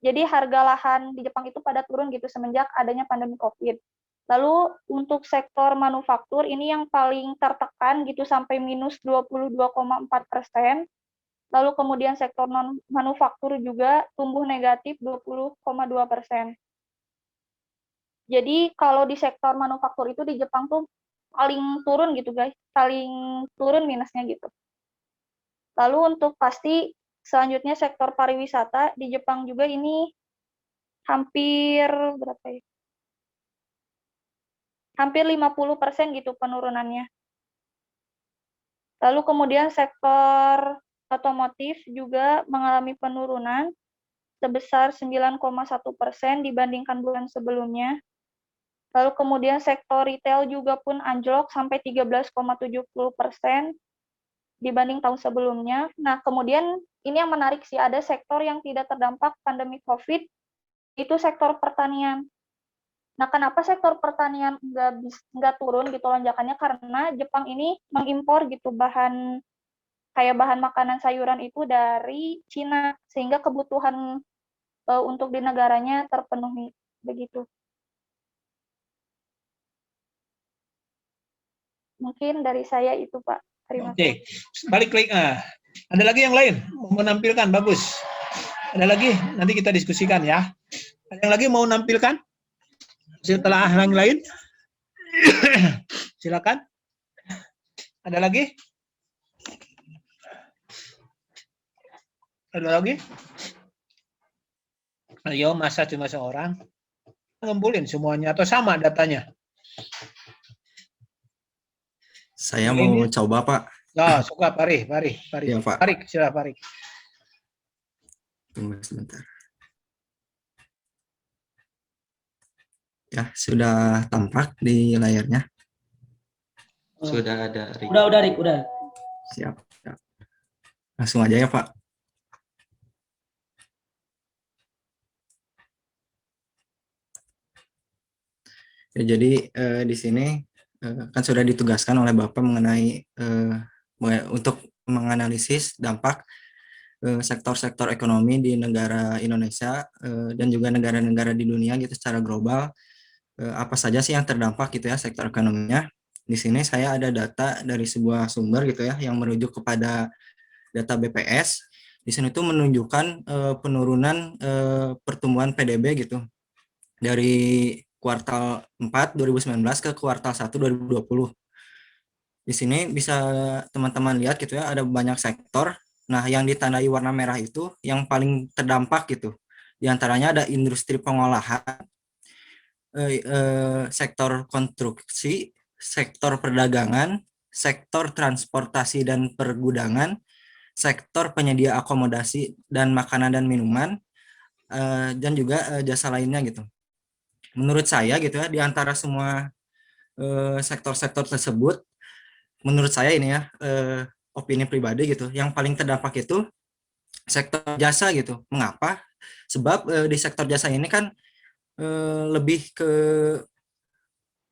jadi harga lahan di Jepang itu pada turun gitu semenjak adanya pandemi COVID. Lalu untuk sektor manufaktur ini yang paling tertekan gitu sampai minus 22,4%. Lalu kemudian sektor non-manufaktur juga tumbuh negatif 20,2%. Jadi kalau di sektor manufaktur itu di Jepang tuh paling turun gitu guys, paling turun minusnya gitu. Lalu untuk pasti selanjutnya sektor pariwisata di Jepang juga ini hampir berapa ya? Hampir 50% gitu penurunannya. Lalu kemudian sektor otomotif juga mengalami penurunan sebesar 9,1% dibandingkan bulan sebelumnya. Lalu kemudian sektor retail juga pun anjlok sampai 13,70% dibanding tahun sebelumnya. Nah, kemudian ini yang menarik sih, ada sektor yang tidak terdampak pandemi COVID, itu sektor pertanian. Nah, kenapa sektor pertanian nggak turun gitu lonjakannya? Karena Jepang ini mengimpor gitu bahan makanan sayuran itu dari Cina, sehingga kebutuhan untuk di negaranya terpenuhi begitu. Mungkin dari saya itu, Pak. Terima kasih. Oke, balik lagi. Ada lagi yang lain mau menampilkan? Bagus. Ada lagi? Nanti kita diskusikan ya. Ada yang lagi mau menampilkan? Setelah yang lain? Silakan. Ada lagi? Ada lagi? Ayo, masa cuma seorang? Ngumpulin semuanya atau sama datanya? Saya mau coba, Pak. Oh, suka, Parik. Ya, Pak. Parik, silakan Parik. Tunggu sebentar. Ya, sudah tampak di layarnya. Sudah ada. Rik. Udah, Rik, udah. Siap. Langsung aja ya, Pak. Ya, jadi di sini kan sudah ditugaskan oleh Bapak mengenai untuk menganalisis dampak sektor-sektor ekonomi di negara Indonesia dan juga negara-negara di dunia gitu secara global. Apa saja sih yang terdampak gitu ya sektor ekonominya. Di sini saya ada data dari sebuah sumber gitu ya yang merujuk kepada data BPS. Di sini tuh menunjukkan penurunan pertumbuhan PDB gitu dari kuartal 4 2019 ke kuartal 1 2020. Di sini bisa teman-teman lihat gitu ya, ada banyak sektor. Nah, yang ditandai warna merah itu yang paling terdampak gitu. Di antaranya ada industri pengolahan, sektor konstruksi, sektor perdagangan, sektor transportasi dan pergudangan, sektor penyedia akomodasi dan makanan dan minuman, dan juga jasa lainnya gitu. Menurut saya gitu ya, di antara semua sektor-sektor tersebut, menurut saya ini ya, opini pribadi gitu, yang paling terdampak itu sektor jasa gitu. Mengapa? Sebab di sektor jasa ini kan lebih ke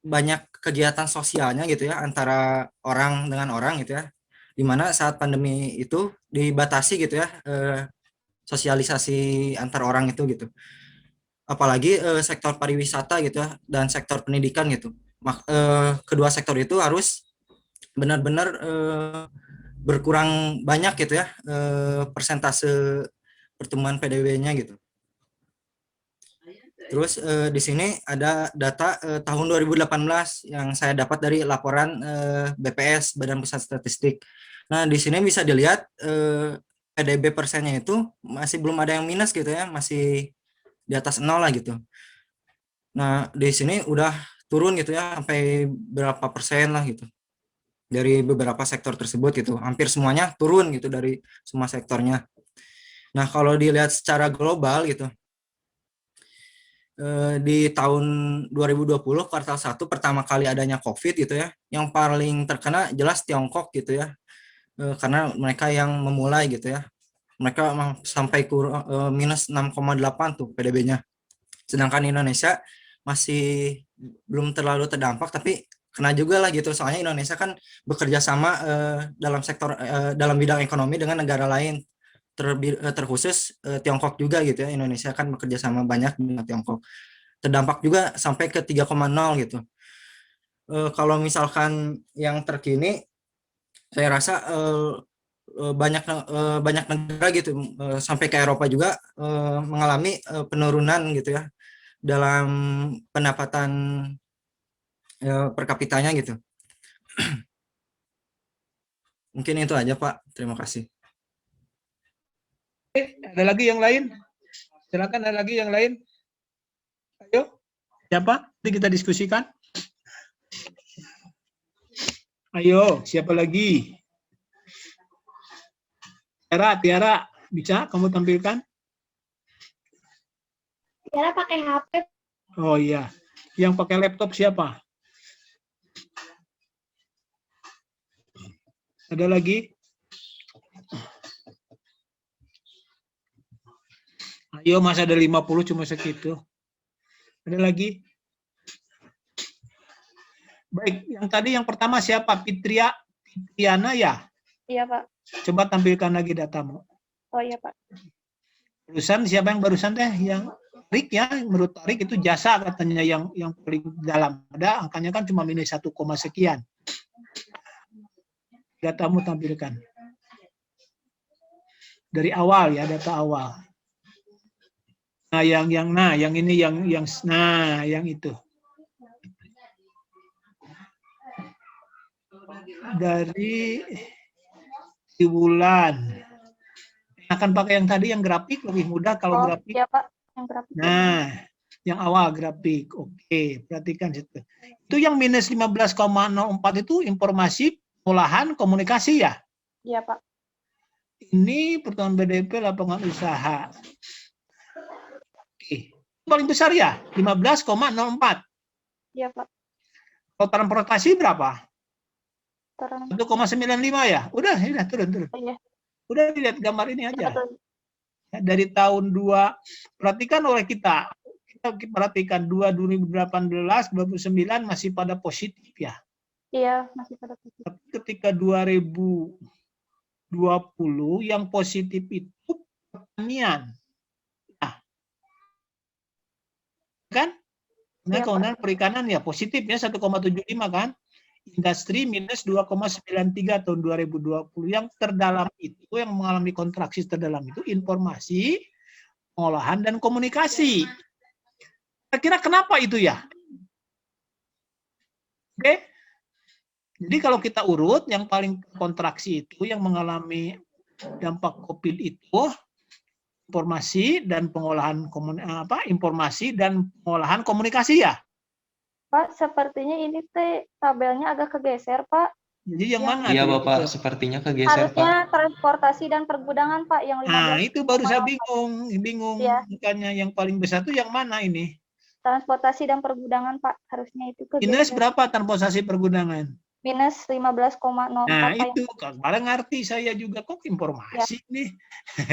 banyak kegiatan sosialnya gitu ya, antara orang dengan orang gitu ya, dimana saat pandemi itu dibatasi gitu ya, sosialisasi antar orang itu gitu. Apalagi sektor pariwisata gitu ya, dan sektor pendidikan gitu. Kedua sektor itu harus benar-benar berkurang banyak gitu ya persentase pertumbuhan PDB-nya gitu. Terus di sini ada data tahun 2018 yang saya dapat dari laporan BPS Badan Pusat Statistik. Nah, di sini bisa dilihat PDB persennya itu masih belum ada yang minus gitu ya, masih di atas 0 lah gitu. Nah, di sini udah turun gitu ya sampai berapa persen lah gitu. Dari beberapa sektor tersebut gitu. Hampir semuanya turun gitu dari semua sektornya. Nah, kalau dilihat secara global gitu, di tahun 2020 kuartal 1 pertama kali adanya COVID gitu ya, yang paling terkena jelas Tiongkok gitu ya, karena mereka yang memulai gitu ya, mereka sampai minus 6,8 tuh PDB-nya, sedangkan Indonesia masih belum terlalu terdampak tapi kena juga lah gitu, soalnya Indonesia kan bekerja sama dalam sektor dalam bidang ekonomi dengan negara lain, terkhusus Tiongkok juga gitu ya. Indonesia kan bekerja sama banyak dengan Tiongkok, terdampak juga sampai ke 3,0 gitu. Kalau misalkan yang terkini saya rasa banyak negara gitu sampai ke Eropa juga mengalami penurunan gitu ya dalam pendapatan per kapitanya gitu. Mungkin itu aja, Pak. Terima kasih. Ada lagi yang lain? Silakan, ada lagi yang lain? Ayo, siapa? Nanti kita diskusikan. Ayo, siapa lagi? Tiara, bisa kamu tampilkan? Tiara pakai HP. Oh iya, yang pakai laptop siapa? Ada lagi? Ayo, masa ada 50 cuma segitu. Ada lagi? Baik, yang tadi yang pertama siapa? Fitriana ya? Iya, Pak. Coba tampilkan lagi datamu. Oh iya, Pak. Barusan siapa yang barusan teh? Yang Tarik ya, menurut Tarik itu jasa katanya yang paling dalam. Ada angkanya kan cuma minus 1, sekian. Datamu tampilkan. Dari awal ya, data awal. Nah, yang ini yang itu. Dari di bulan. Akan pakai yang tadi yang grafik lebih mudah kalau grafik. Iya, Pak. Yang grafik. Nah, yang awal grafik. Oke, perhatikan situ. Itu yang minus 15,04 itu informasi pengolahan komunikasi ya? Iya, Pak. Ini pertumbuhan BDP lapangan usaha. Oke. Paling besar ya? 15,04. Iya, Pak. Kalau transportasi berapa? 1,95 ya? Udah turun. Iya. Udah lihat gambar ini aja. Betul. Ya, dari tahun 2, perhatikan oleh kita perhatikan 2018, 2029 masih pada positif ya. Iya, masih pada positif. Tapi ketika 2020 yang positif itu pertanian. Nah, kan? Nah, Iya, kemudian perikanan ya positifnya 1,75 kan? Industri minus 2,93 tahun 2020. Yang terdalam itu, yang mengalami kontraksi terdalam itu informasi, pengolahan, dan komunikasi. Kira-kira kenapa itu ya? Oke? Jadi kalau kita urut, yang paling kontraksi itu, yang mengalami dampak COVID itu, informasi dan pengolahan informasi dan pengolahan komunikasi ya. Pak, sepertinya ini tabelnya agak kegeser, Pak. Jadi yang mana? Iya Bapak, sepertinya kegeser Harusnya Pak. transportasi dan pergudangan, Pak, yang 15. Nah, itu baru saya bingung. Ya. Makanya yang paling besar itu yang mana ini? Transportasi dan pergudangan, Pak, harusnya itu kegeser. Minus berapa transportasi pergudangan? Minus 15,04. Nah, Pak, itu kemarin ngerti saya juga kok informasi nih.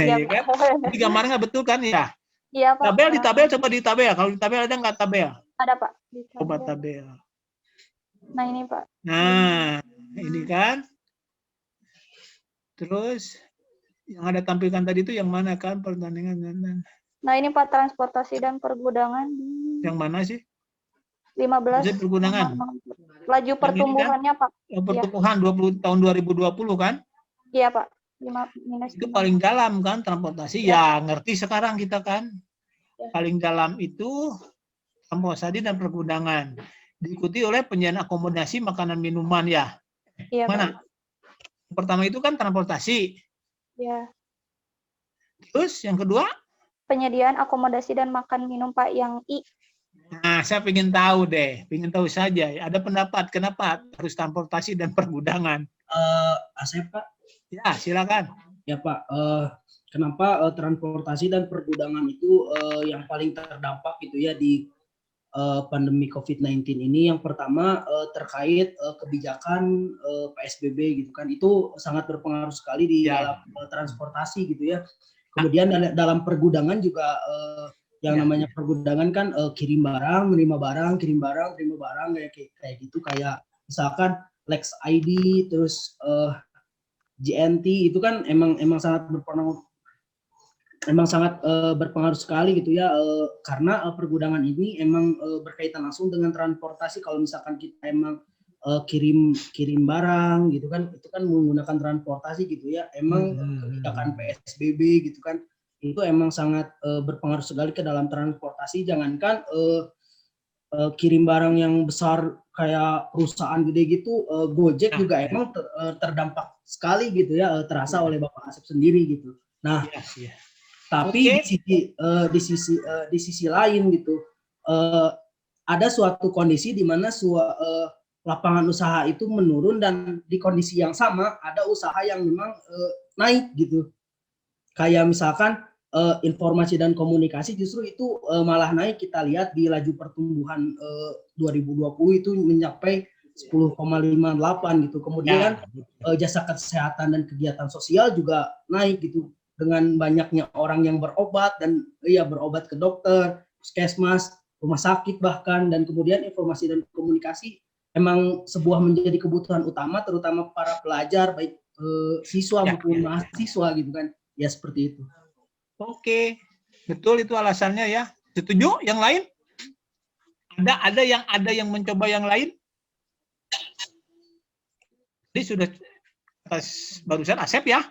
Iya, Ya kan? Pak. Jadi gambarnya nggak betul kan ya? Iya, Pak. Tabel coba di tabel. Kalau di tabel ada nggak tabel? Ada, Pak. Di Coba tabel. tabel. Nah, ini, Pak. Nah, ini kan. Terus yang ada tampilkan tadi itu yang mana kan pertandingan? Nah, ini Pak, transportasi dan pergudangan. Yang mana sih? 15. Jadi pergudangan. Laju pertumbuhannya, Pak. Pertumbuhan tahun 2020 kan? Iya, Pak. Minus Itu paling dalam kan transportasi. Ya, ngerti sekarang kita kan. Paling dalam itu transportasi dan pergudangan. Diikuti oleh penyediaan akomodasi makanan minuman ya. Iya, mana? Yang pertama itu kan transportasi. Iya. Terus yang kedua? Penyediaan akomodasi dan makan minum, Pak, yang I. Nah, saya ingin tahu deh, ingin tahu saja. Ada pendapat kenapa harus transportasi dan pergudangan? Asep, Pak. Ya, silakan. Ya, Pak. Kenapa transportasi dan pergudangan itu yang paling terdampak gitu ya di pandemi COVID-19 ini? Yang pertama terkait kebijakan PSBB gitu kan, itu sangat berpengaruh sekali di dalam transportasi gitu ya. Kemudian dalam pergudangan juga yang namanya pergudangan kan kirim barang, menerima barang, kirim barang, terima barang kayak gitu, kayak misalkan Lex ID, terus GNT itu kan emang sangat berpengaruh sekali gitu ya, karena pergudangan ini emang berkaitan langsung dengan transportasi. Kalau misalkan kita emang kirim barang gitu kan, itu kan menggunakan transportasi gitu ya. Emang kebijakan PSBB gitu kan, itu emang sangat berpengaruh sekali ke dalam transportasi. Jangankan kirim barang yang besar kayak perusahaan gede gitu, Gojek juga emang terdampak sekali gitu ya, terasa oleh Bapak Asep sendiri gitu. Nah, tapi di sisi lain gitu, ada suatu kondisi di mana lapangan usaha itu menurun, dan di kondisi yang sama ada usaha yang memang naik gitu. Kayak misalkan informasi dan komunikasi justru itu malah naik. Kita lihat di laju pertumbuhan 2020 itu mencapai 10,58 gitu. Kemudian jasa kesehatan dan kegiatan sosial juga naik gitu, dengan banyaknya orang yang berobat dan berobat ke dokter, puskesmas, rumah sakit bahkan. Dan kemudian informasi dan komunikasi memang sebuah menjadi kebutuhan utama, terutama para pelajar, baik siswa maupun mahasiswa gitu kan, ya seperti itu. Oke, betul itu alasannya ya. Setuju? Yang lain? Ada yang mencoba yang lain? Jadi sudah atas barusan Asep ya.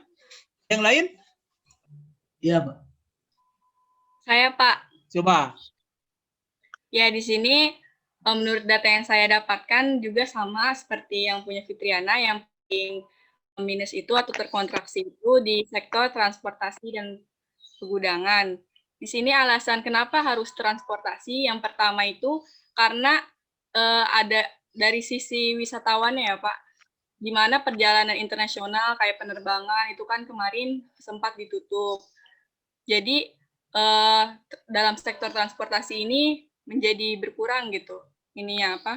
Yang lain? Iya, Pak. Saya, Pak. Coba. Ya, di sini menurut data yang saya dapatkan juga sama seperti yang punya Fitriana, yang paling minus itu atau terkontraksi itu di sektor transportasi dan pergudangan. Di sini alasan kenapa harus transportasi, yang pertama itu karena ada dari sisi wisatawannya ya Pak, di mana perjalanan internasional kayak penerbangan itu kan kemarin sempat ditutup. Jadi dalam sektor transportasi ini menjadi berkurang gitu. Ininya apa?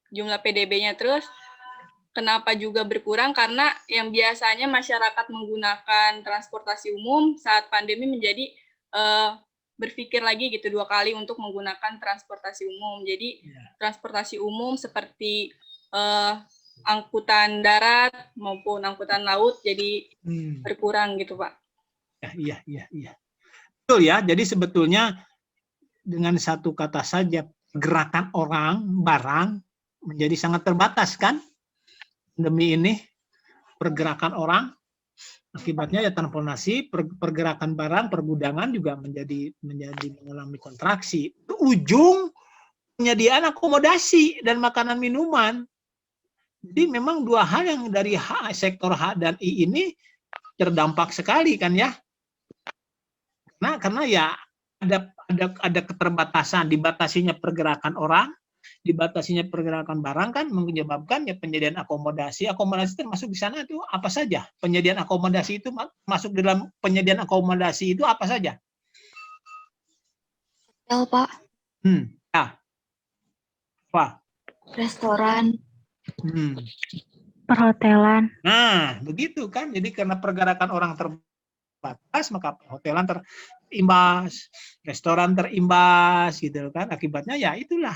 Jumlah PDB-nya. Terus kenapa juga berkurang? Karena yang biasanya masyarakat menggunakan transportasi umum saat pandemi menjadi berpikir lagi gitu 2 kali untuk menggunakan transportasi umum. Jadi transportasi umum seperti angkutan darat maupun angkutan laut jadi berkurang gitu Pak. Iya. Betul ya, jadi sebetulnya dengan satu kata saja gerakan orang, barang menjadi sangat terbatas kan? Demi ini pergerakan orang, akibatnya ya transportasi, pergerakan barang, pergudangan juga menjadi mengalami kontraksi. Ujung penyediaan akomodasi dan makanan minuman. Jadi memang dua hal yang dari sektor H dan I ini terdampak sekali kan ya. Karena ya ada keterbatasan, dibatasinya pergerakan orang, dibatasinya pergerakan barang kan menyebabkan ya penyediaan akomodasi. Akomodasi termasuk di sana itu apa saja? Penyediaan akomodasi itu masuk dalam penyediaan akomodasi itu apa saja? Hotel, Pak. Ya. Apa? Restoran. Perhotelan. Nah, begitu kan. Jadi karena pergerakan orang terbatas, maka perhotelan terimbas, restoran terimbas, gitu kan. Akibatnya ya itulah.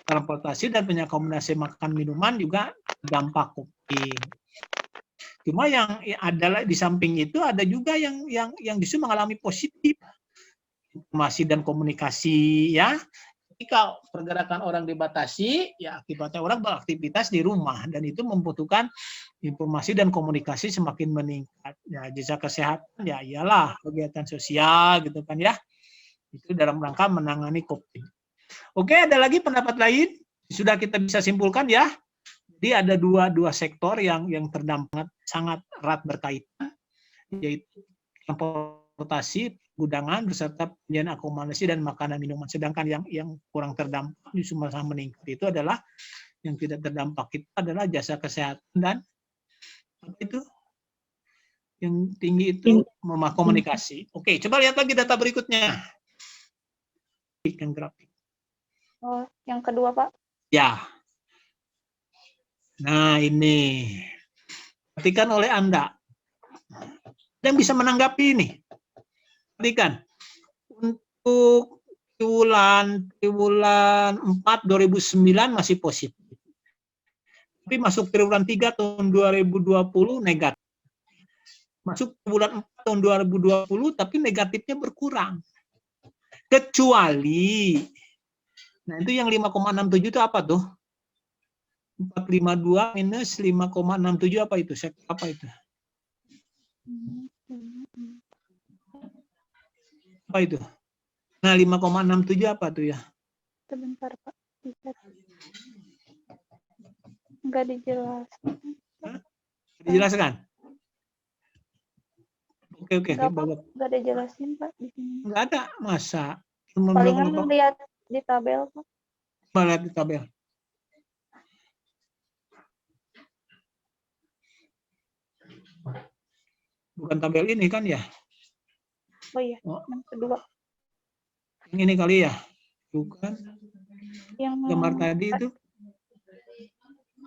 Transportasi dan pengakomodasi makan minuman juga dampak COVID. Cuma yang adalah di samping itu ada juga yang justru mengalami positif. Informasi dan komunikasi ya. Jika pergerakan orang dibatasi, ya akibatnya orang beraktivitas di rumah dan itu membutuhkan informasi dan komunikasi semakin meningkat. Ya jasa kesehatan ya iyalah kegiatan sosial gitu kan ya. Itu dalam rangka menangani COVID. Oke, ada lagi pendapat lain? Sudah kita bisa simpulkan ya. Jadi ada dua sektor yang terdampak sangat erat berkaitan, yaitu transportasi, gudangan, beserta penyediaan akomodasi dan makanan minuman. Sedangkan yang kurang terdampak, justru malah meningkat itu adalah yang tidak terdampak itu adalah jasa kesehatan dan apa itu? Yang tinggi itu komunikasi. Oke, coba lihat lagi data berikutnya. Yang grafik. Oh, yang kedua, Pak. Ya. Nah, ini. Perhatikan oleh Anda. Yang bisa menanggapi ini. Perhatikan. Untuk triwulan 4 2009 masih positif. Tapi masuk triwulan 3 tahun 2020 negatif. Masuk triwulan 4 tahun 2020 tapi negatifnya berkurang. Kecuali nah itu yang 5,67 itu apa tuh? 452 minus 5,67 apa itu? Apa itu? Apa itu? Nah 5,67 apa tuh ya? Sebentar Pak. Enggak dijelaskan. Dijelaskan? Oke. Enggak dijelasin Pak di sini. Enggak ada, masa? Palingan lihat di tabel Pak. Lihat di tabel. Bukan tabel ini kan ya? Oh iya, yang kedua. Yang ini kali ya? Bukan. Yang gambar tadi itu.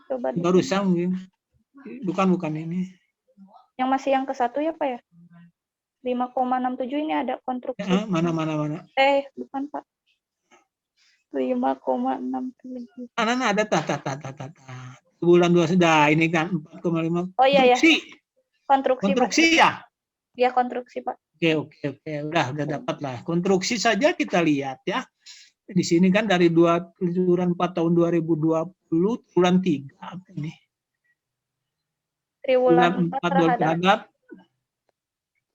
Coba barusan mungkin. Bukan ini. Yang masih yang ke satu ya Pak ya? 5,67 ini ada konstruksi. Mana. Bukan Pak. 5,6. Nah, ada bulan 2 sudah ini kan 4,5. Oh iya ya. Konstruksi Konstruksi, Pak. ya. Ya, konstruksi, Pak. Oke. Udah dapat lah. Konstruksi saja kita lihat ya. Di sini kan dari triwulan 4 tahun 2020 triwulan 3 apa ini? Triwulan 4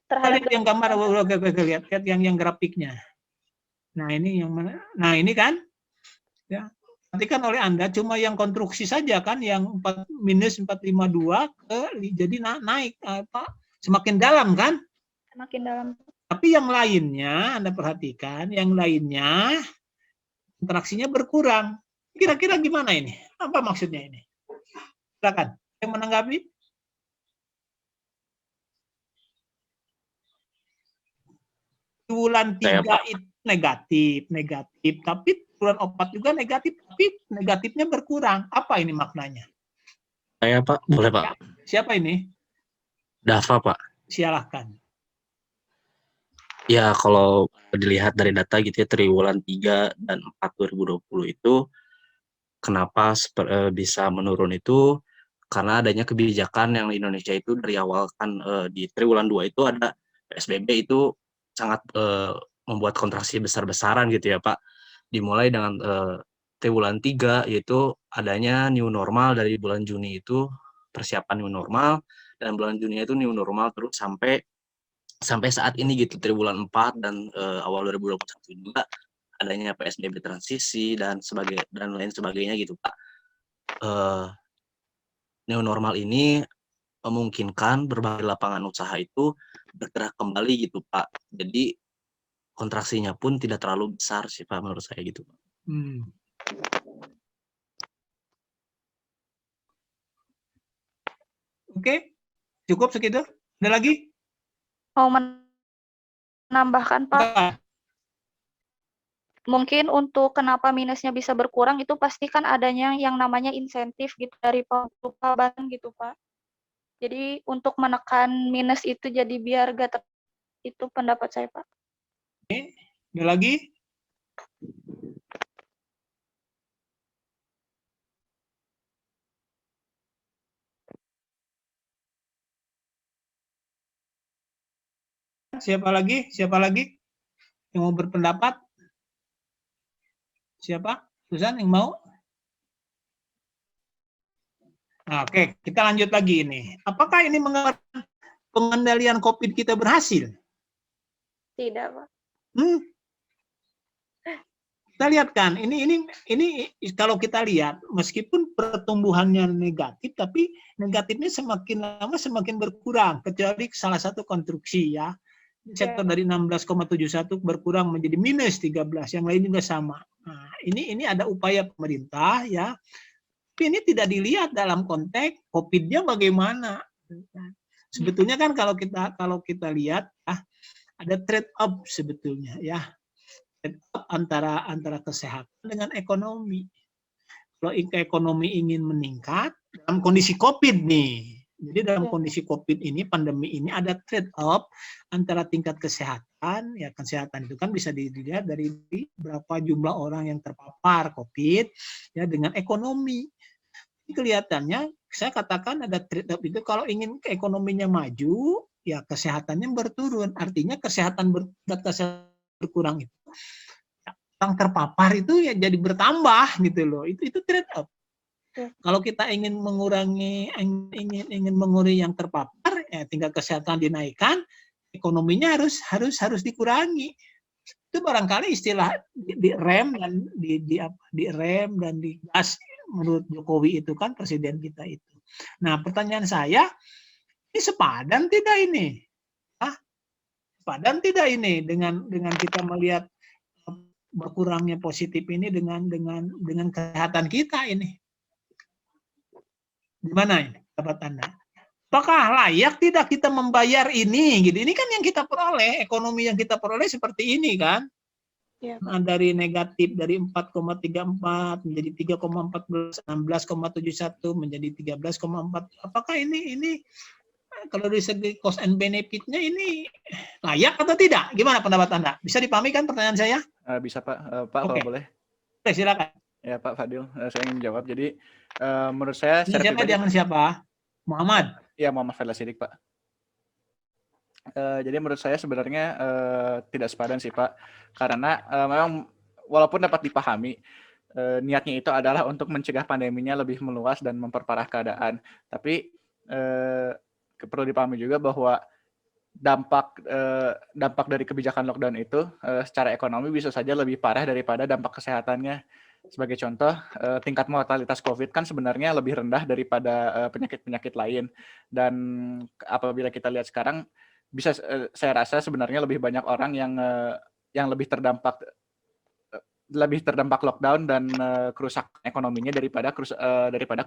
terhadap lihat yang gambar, oke, lihat yang grafiknya. Nah, ini yang mana? Nah, ini kan ya. Perhatikan oleh Anda cuma yang konstruksi saja kan yang minus 452 jadi naik semakin dalam kan? Semakin dalam. Tapi yang lainnya Anda perhatikan, yang lainnya kontraksinya berkurang. Kira-kira gimana ini? Apa maksudnya ini? Silakan yang menanggapi. Triwulan 3 itu negatif, tapi triwulan 4 juga negatif, tapi negatifnya berkurang. Apa ini maknanya? Saya Pak, boleh Pak? Siapa ini? Dava Pak. Silahkan. Ya, kalau dilihat dari data gitu ya, triwulan 3 dan 4 2020 itu kenapa bisa menurun itu karena adanya kebijakan yang di Indonesia itu dari awal kan di triwulan 2 itu ada PSBB itu sangat membuat kontraksi besar-besaran gitu ya Pak. Dimulai dengan triwulan 3 yaitu adanya new normal dari bulan Juni itu persiapan new normal, dan bulan Juni itu new normal terus sampai saat ini gitu triwulan 4 dan awal 2021 juga adanya PSBB transisi dan lain sebagainya gitu Pak. New normal ini memungkinkan berbagai lapangan usaha itu bergerak kembali gitu Pak. Jadi kontraksinya pun tidak terlalu besar sih Pak menurut saya gitu Pak. Oke, cukup segitu. Ada lagi? Mau menambahkan Pak? Mungkin untuk kenapa minusnya bisa berkurang itu pasti kan adanya yang namanya insentif gitu dari pemerintah gitu Pak. Jadi untuk menekan minus itu jadi biar gak itu pendapat saya Pak. Oke, ada lagi? Siapa lagi? Yang mau berpendapat? Siapa? Susan yang mau? Nah, oke, kita lanjut lagi ini. Apakah ini mengatakan pengendalian COVID kita berhasil? Tidak, Pak. Kita lihat kan, ini kalau kita lihat, meskipun pertumbuhannya negatif, tapi negatifnya semakin lama semakin berkurang, kecuali salah satu konstruksi ya. Sektor dari 16,71 berkurang menjadi minus 13, yang lain juga sama. Nah, ini ada upaya pemerintah ya. Tapi ini tidak dilihat dalam konteks COVID-nya bagaimana. Sebetulnya kan kalau kita lihat ada trade off sebetulnya ya. Trade off antara kesehatan dengan ekonomi. Kalau ekonomi ingin meningkat dalam kondisi COVID nih. Jadi dalam kondisi COVID ini, pandemi ini ada trade off antara tingkat kesehatan, ya kesehatan itu kan bisa dilihat dari berapa jumlah orang yang terpapar COVID, ya dengan ekonomi. Ini kelihatannya, saya katakan ada trade off itu kalau ingin ekonominya maju, ya kesehatannya berturun. Artinya kesehatan berkurang itu, yang terpapar itu ya jadi bertambah gitu loh. Itu trade off. Kalau kita ingin mengurangi yang terpapar, ya tingkat kesehatan dinaikkan, ekonominya harus dikurangi. Itu barangkali istilah direm dan digas menurut Jokowi itu kan presiden kita itu. Nah, pertanyaan saya, ini sepadan tidak ini? Sepadan tidak ini dengan kita melihat berkurangnya positif ini dengan kesehatan kita ini? Gimana ini pendapat Anda? Apakah layak tidak kita membayar ini? Gitu. Ini kan yang kita peroleh, ekonomi yang kita peroleh seperti ini kan? Ya. Nah, dari negatif dari 4,34 menjadi 3,14, 16,71 menjadi 13,4. Apakah ini kalau dari segi cost and benefit-nya ini layak atau tidak? Gimana pendapat Anda? Bisa dipahami kan pertanyaan saya? Bisa Pak. Pak, Oke. Kalau boleh. Oke, silakan. Ya Pak Fadil, saya ingin menjawab. Jadi menurut saya secara Siapa pribadi, dengan siapa? Muhammad. ya Muhammad Fadil Sidik Pak. Jadi menurut saya sebenarnya tidak sepadan sih Pak, karena memang walaupun dapat dipahami niatnya itu adalah untuk mencegah pandeminya lebih meluas dan memperparah keadaan, tapi perlu dipahami juga bahwa dampak dari kebijakan lockdown itu secara ekonomi bisa saja lebih parah daripada dampak kesehatannya. Sebagai contoh, tingkat mortalitas COVID kan sebenarnya lebih rendah daripada penyakit-penyakit lain, dan apabila kita lihat sekarang, bisa saya rasa sebenarnya lebih banyak orang yang lebih terdampak lockdown dan kerusakan ekonominya daripada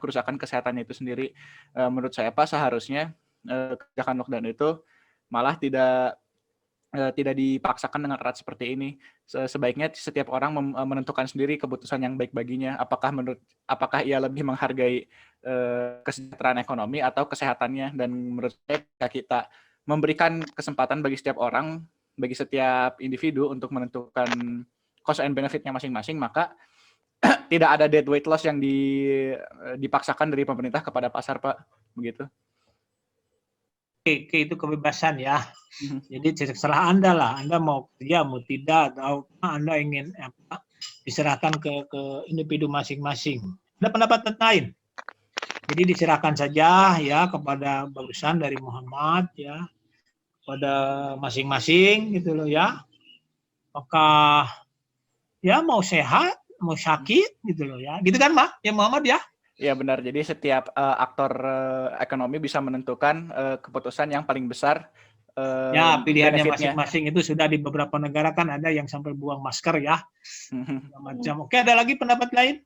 kerusakan kesehatannya itu sendiri. Menurut saya Pak, seharusnya kebijakan lockdown itu malah tidak dipaksakan dengan erat seperti ini. Sebaiknya setiap orang menentukan sendiri keputusan yang baik baginya. Apakah ia lebih menghargai kesejahteraan ekonomi atau kesehatannya. Dan menurut saya kita memberikan kesempatan bagi setiap orang, bagi setiap individu untuk menentukan cost and benefit-nya masing-masing, maka tidak ada dead weight loss yang dipaksakan dari pemerintah kepada pasar, Pak. Begitu. Oke, itu kebebasan ya. Jadi terserah Anda lah. Anda mau kerja, mau tidak, atau Anda ingin diserahkan ke individu masing-masing. Ada pendapat lain? Jadi diserahkan saja ya kepada barusan dari Muhammad ya, pada masing-masing gitu loh ya. Apakah ya mau sehat, mau sakit gitu loh ya. Gitu kan, Mak? Ya Muhammad ya? Ya benar, jadi setiap aktor ekonomi bisa menentukan keputusan yang paling besar. Ya, pilihannya masing-masing itu sudah di beberapa negara kan ada yang sampai buang masker ya. Macam. Oke, ada lagi pendapat lain?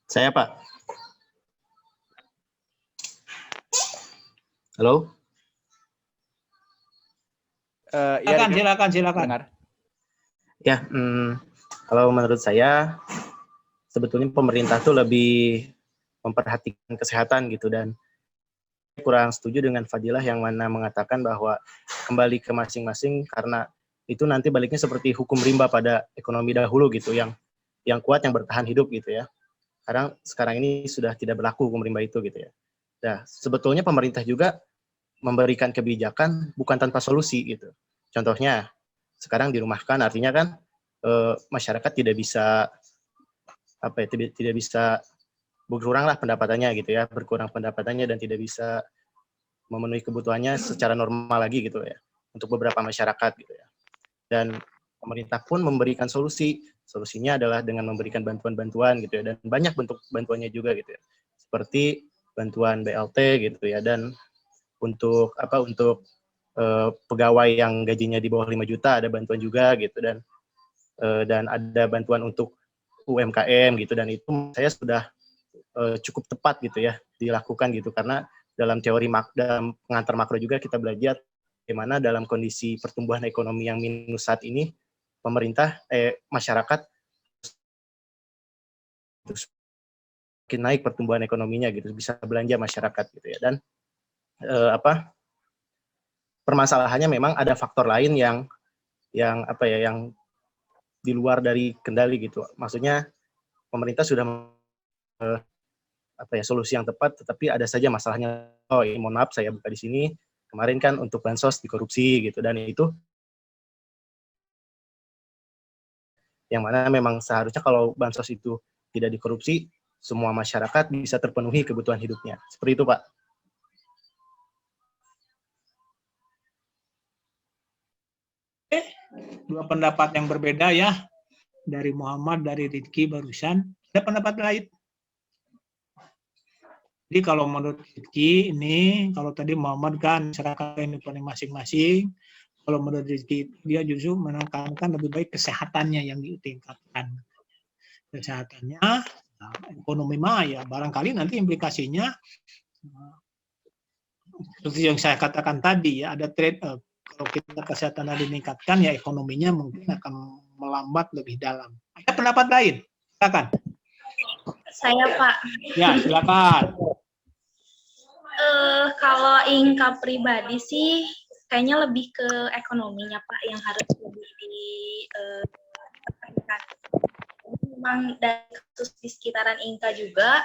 Saya Pak. Halo? Silakan. Dengar. Ya, kalau menurut saya sebetulnya pemerintah tuh lebih memperhatikan kesehatan gitu, dan kurang setuju dengan Fadilah yang mana mengatakan bahwa kembali ke masing-masing, karena itu nanti baliknya seperti hukum rimba pada ekonomi dahulu gitu, yang kuat yang bertahan hidup gitu ya. Sekarang ini sudah tidak berlaku hukum rimba itu gitu ya. Nah, sebetulnya pemerintah juga memberikan kebijakan bukan tanpa solusi gitu. Contohnya sekarang dirumahkan, artinya kan masyarakat tidak bisa tidak bisa berkuranglah pendapatannya gitu ya, berkurang pendapatannya dan tidak bisa memenuhi kebutuhannya secara normal lagi gitu ya, untuk beberapa masyarakat gitu ya. Dan pemerintah pun memberikan solusinya adalah dengan memberikan bantuan-bantuan gitu ya, dan banyak bentuk bantuannya juga gitu ya, seperti bantuan BLT gitu ya, dan untuk pegawai yang gajinya di bawah 5 juta ada bantuan juga gitu, dan ada bantuan untuk UMKM gitu, dan itu saya sudah cukup tepat gitu ya dilakukan gitu, karena dalam teori dalam pengantar makro juga kita belajar bagaimana dalam kondisi pertumbuhan ekonomi yang minus saat ini masyarakat terus makin naik pertumbuhan ekonominya gitu, bisa belanja masyarakat gitu ya. Dan permasalahannya memang ada faktor lain yang di luar dari kendali gitu. Maksudnya pemerintah sudah solusi yang tepat, tetapi ada saja masalahnya. Oh, ini mohon maaf saya buka di sini. Kemarin kan untuk bansos dikorupsi gitu, dan itu yang mana memang seharusnya kalau bansos itu tidak dikorupsi, semua masyarakat bisa terpenuhi kebutuhan hidupnya. Seperti itu, Pak. Dua pendapat yang berbeda ya, dari Muhammad, dari Ridki barusan. Ada pendapat lain? Jadi kalau menurut Ridki ini, kalau tadi Muhammad kan masyarakat ini masing-masing, kalau menurut Ridki dia justru menekankan lebih baik kesehatannya yang ditingkatkan. Kesehatannya, ekonomi mah ya barangkali nanti implikasinya seperti yang saya katakan tadi ya, ada trade off. Kalau kita kesehatannya ditingkatkan ya ekonominya mungkin akan melambat lebih dalam. Ada pendapat lain? Silakan. Saya Pak. Ya, silakan. Kalau Inka pribadi sih kayaknya lebih ke ekonominya Pak yang harus lebih diperhatikan. memang dari kasus di sekitaran Inka juga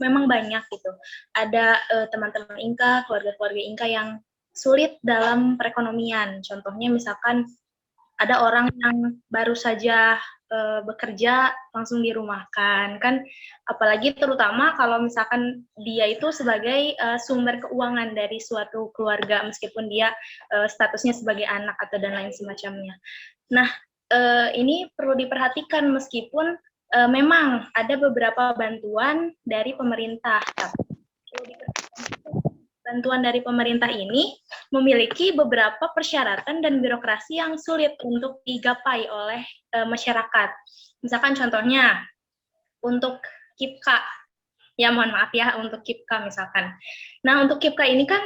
memang banyak gitu. Ada teman-teman Inka, keluarga-keluarga Inka yang sulit dalam perekonomian. Contohnya misalkan ada orang yang baru saja bekerja langsung dirumahkan kan, apalagi terutama kalau misalkan dia itu sebagai sumber keuangan dari suatu keluarga meskipun dia statusnya sebagai anak atau dan lain semacamnya. Nah, ini perlu diperhatikan meskipun memang ada beberapa bantuan dari pemerintah, tapi perlu diperhatikan bantuan dari pemerintah ini memiliki beberapa persyaratan dan birokrasi yang sulit untuk digapai oleh masyarakat. Misalkan contohnya untuk KIPKA, ya mohon maaf ya untuk KIPKA misalkan. Nah untuk KIPKA ini kan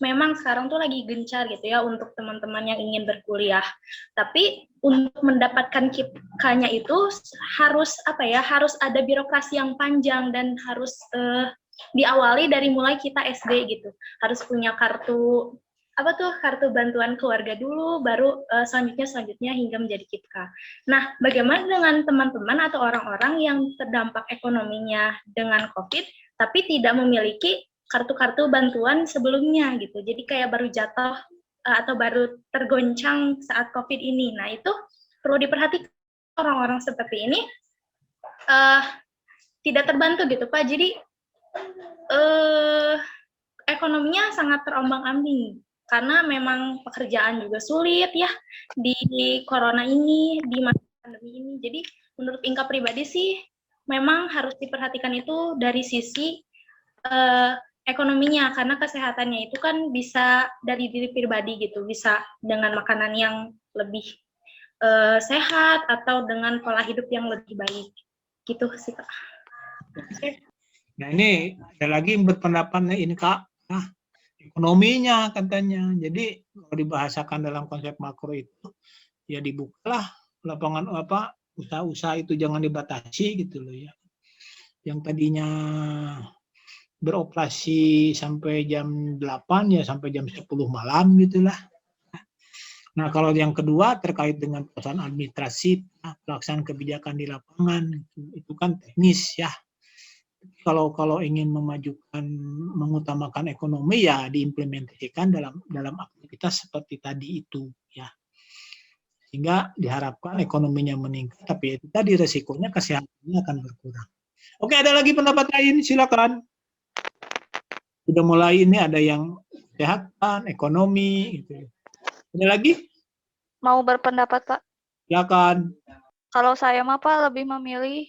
memang sekarang tuh lagi gencar gitu ya untuk teman-teman yang ingin berkuliah. Tapi untuk mendapatkan KIPKA-nya itu harus harus ada birokrasi yang panjang dan harus diawali dari mulai kita SD gitu. Harus punya kartu kartu bantuan keluarga dulu, baru selanjutnya hingga menjadi KIPKA. Nah, bagaimana dengan teman-teman atau orang-orang yang terdampak ekonominya dengan COVID, tapi tidak memiliki kartu-kartu bantuan sebelumnya gitu. Jadi kayak baru jatuh atau baru tergoncang saat COVID ini. Nah, itu perlu diperhatikan orang-orang seperti ini tidak terbantu gitu, Pak. Jadi ekonominya sangat terombang-ambing karena memang pekerjaan juga sulit ya di corona ini, di masa pandemi ini. Jadi menurut Inka pribadi sih memang harus diperhatikan itu dari sisi ekonominya, karena kesehatannya itu kan bisa dari diri pribadi gitu, bisa dengan makanan yang lebih sehat atau dengan pola hidup yang lebih baik gitu sih Kak. Nah ini ada lagi yang berpendapatnya ini Kak, ekonominya katanya. Jadi kalau dibahasakan dalam konsep makro itu, ya dibukalah lapangan usaha-usaha itu jangan dibatasi gitu loh ya. Yang tadinya beroperasi sampai jam 8 ya sampai jam 10 malam gitulah. Nah kalau yang kedua terkait dengan pelaksanaan administrasi, pelaksanaan kebijakan di lapangan itu kan teknis ya. Kalau ingin mengutamakan ekonomi ya diimplementasikan dalam aktivitas seperti tadi itu ya, sehingga diharapkan ekonominya meningkat, tapi itu tadi resikonya kesehatannya akan berkurang. Oke, ada lagi pendapat lain, silakan. Sudah mulai ini ada yang kesehatan, ekonomi gitu. Ada lagi? Mau berpendapat Pak? Silakan. Kalau saya mah Pak lebih memilih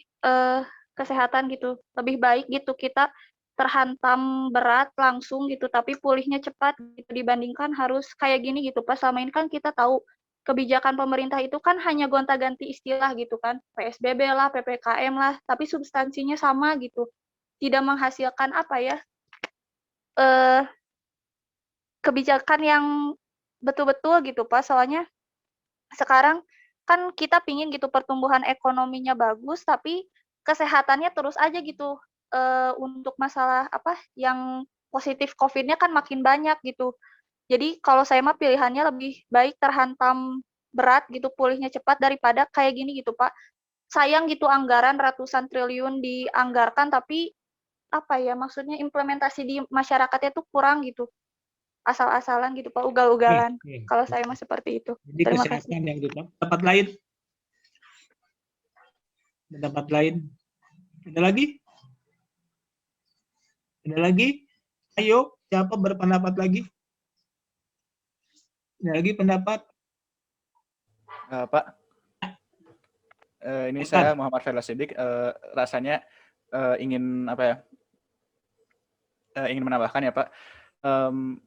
kesehatan gitu, lebih baik gitu kita terhantam berat langsung gitu tapi pulihnya cepat gitu dibandingkan harus kayak gini gitu. Pas selama ini kan kita tahu kebijakan pemerintah itu kan hanya gonta-ganti istilah gitu kan, PSBB lah, PPKM lah, tapi substansinya sama gitu, tidak menghasilkan kebijakan yang betul-betul gitu Pak. Soalnya sekarang kan kita pingin gitu pertumbuhan ekonominya bagus tapi kesehatannya terus aja gitu, untuk masalah yang positif COVID-nya kan makin banyak gitu. Jadi kalau saya mah pilihannya lebih baik terhantam berat gitu pulihnya cepat daripada kayak gini gitu Pak. Sayang gitu anggaran ratusan triliun dianggarkan tapi maksudnya implementasi di masyarakatnya tuh kurang gitu. Asal-asalan gitu Pak, ugal-ugalan. Kalau saya mah seperti itu. Jadi Terima kesehatan kasih. yang pendapat lain. Pendapat lain. Ada lagi? Ada lagi? Ayo, siapa berpendapat lagi? Ada lagi pendapat? Pak, ini saya Muhammad Fela Siddiq. Rasanya ingin ingin menambahkan ya Pak.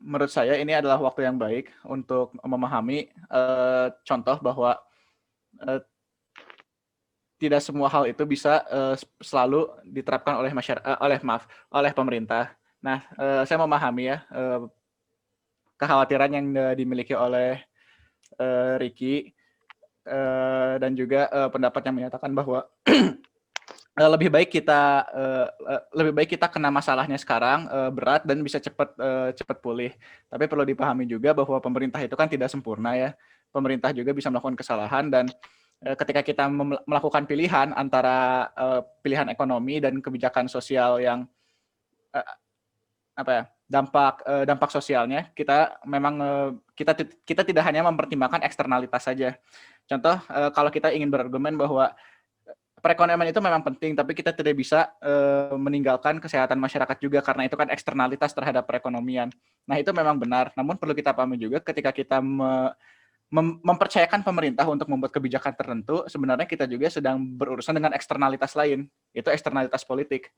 Menurut saya ini adalah waktu yang baik untuk memahami contoh bahwa tidak semua hal itu bisa selalu diterapkan oleh oleh pemerintah. Nah, saya memahami ya kekhawatiran yang dimiliki oleh Ricky dan juga pendapat yang menyatakan bahwa lebih baik kita kena masalahnya sekarang berat dan bisa cepat pulih. Tapi perlu dipahami juga bahwa pemerintah itu kan tidak sempurna ya. Pemerintah juga bisa melakukan kesalahan dan ketika kita melakukan pilihan antara pilihan ekonomi dan kebijakan sosial yang dampak sosialnya, kita memang kita tidak hanya mempertimbangkan eksternalitas saja. Contoh, kalau kita ingin berargumen bahwa perekonomian itu memang penting, tapi kita tidak bisa meninggalkan kesehatan masyarakat juga, karena itu kan eksternalitas terhadap perekonomian. Nah, itu memang benar. Namun perlu kita pahami juga ketika kita mempercayakan pemerintah untuk membuat kebijakan tertentu, sebenarnya kita juga sedang berurusan dengan eksternalitas lain, yaitu eksternalitas politik.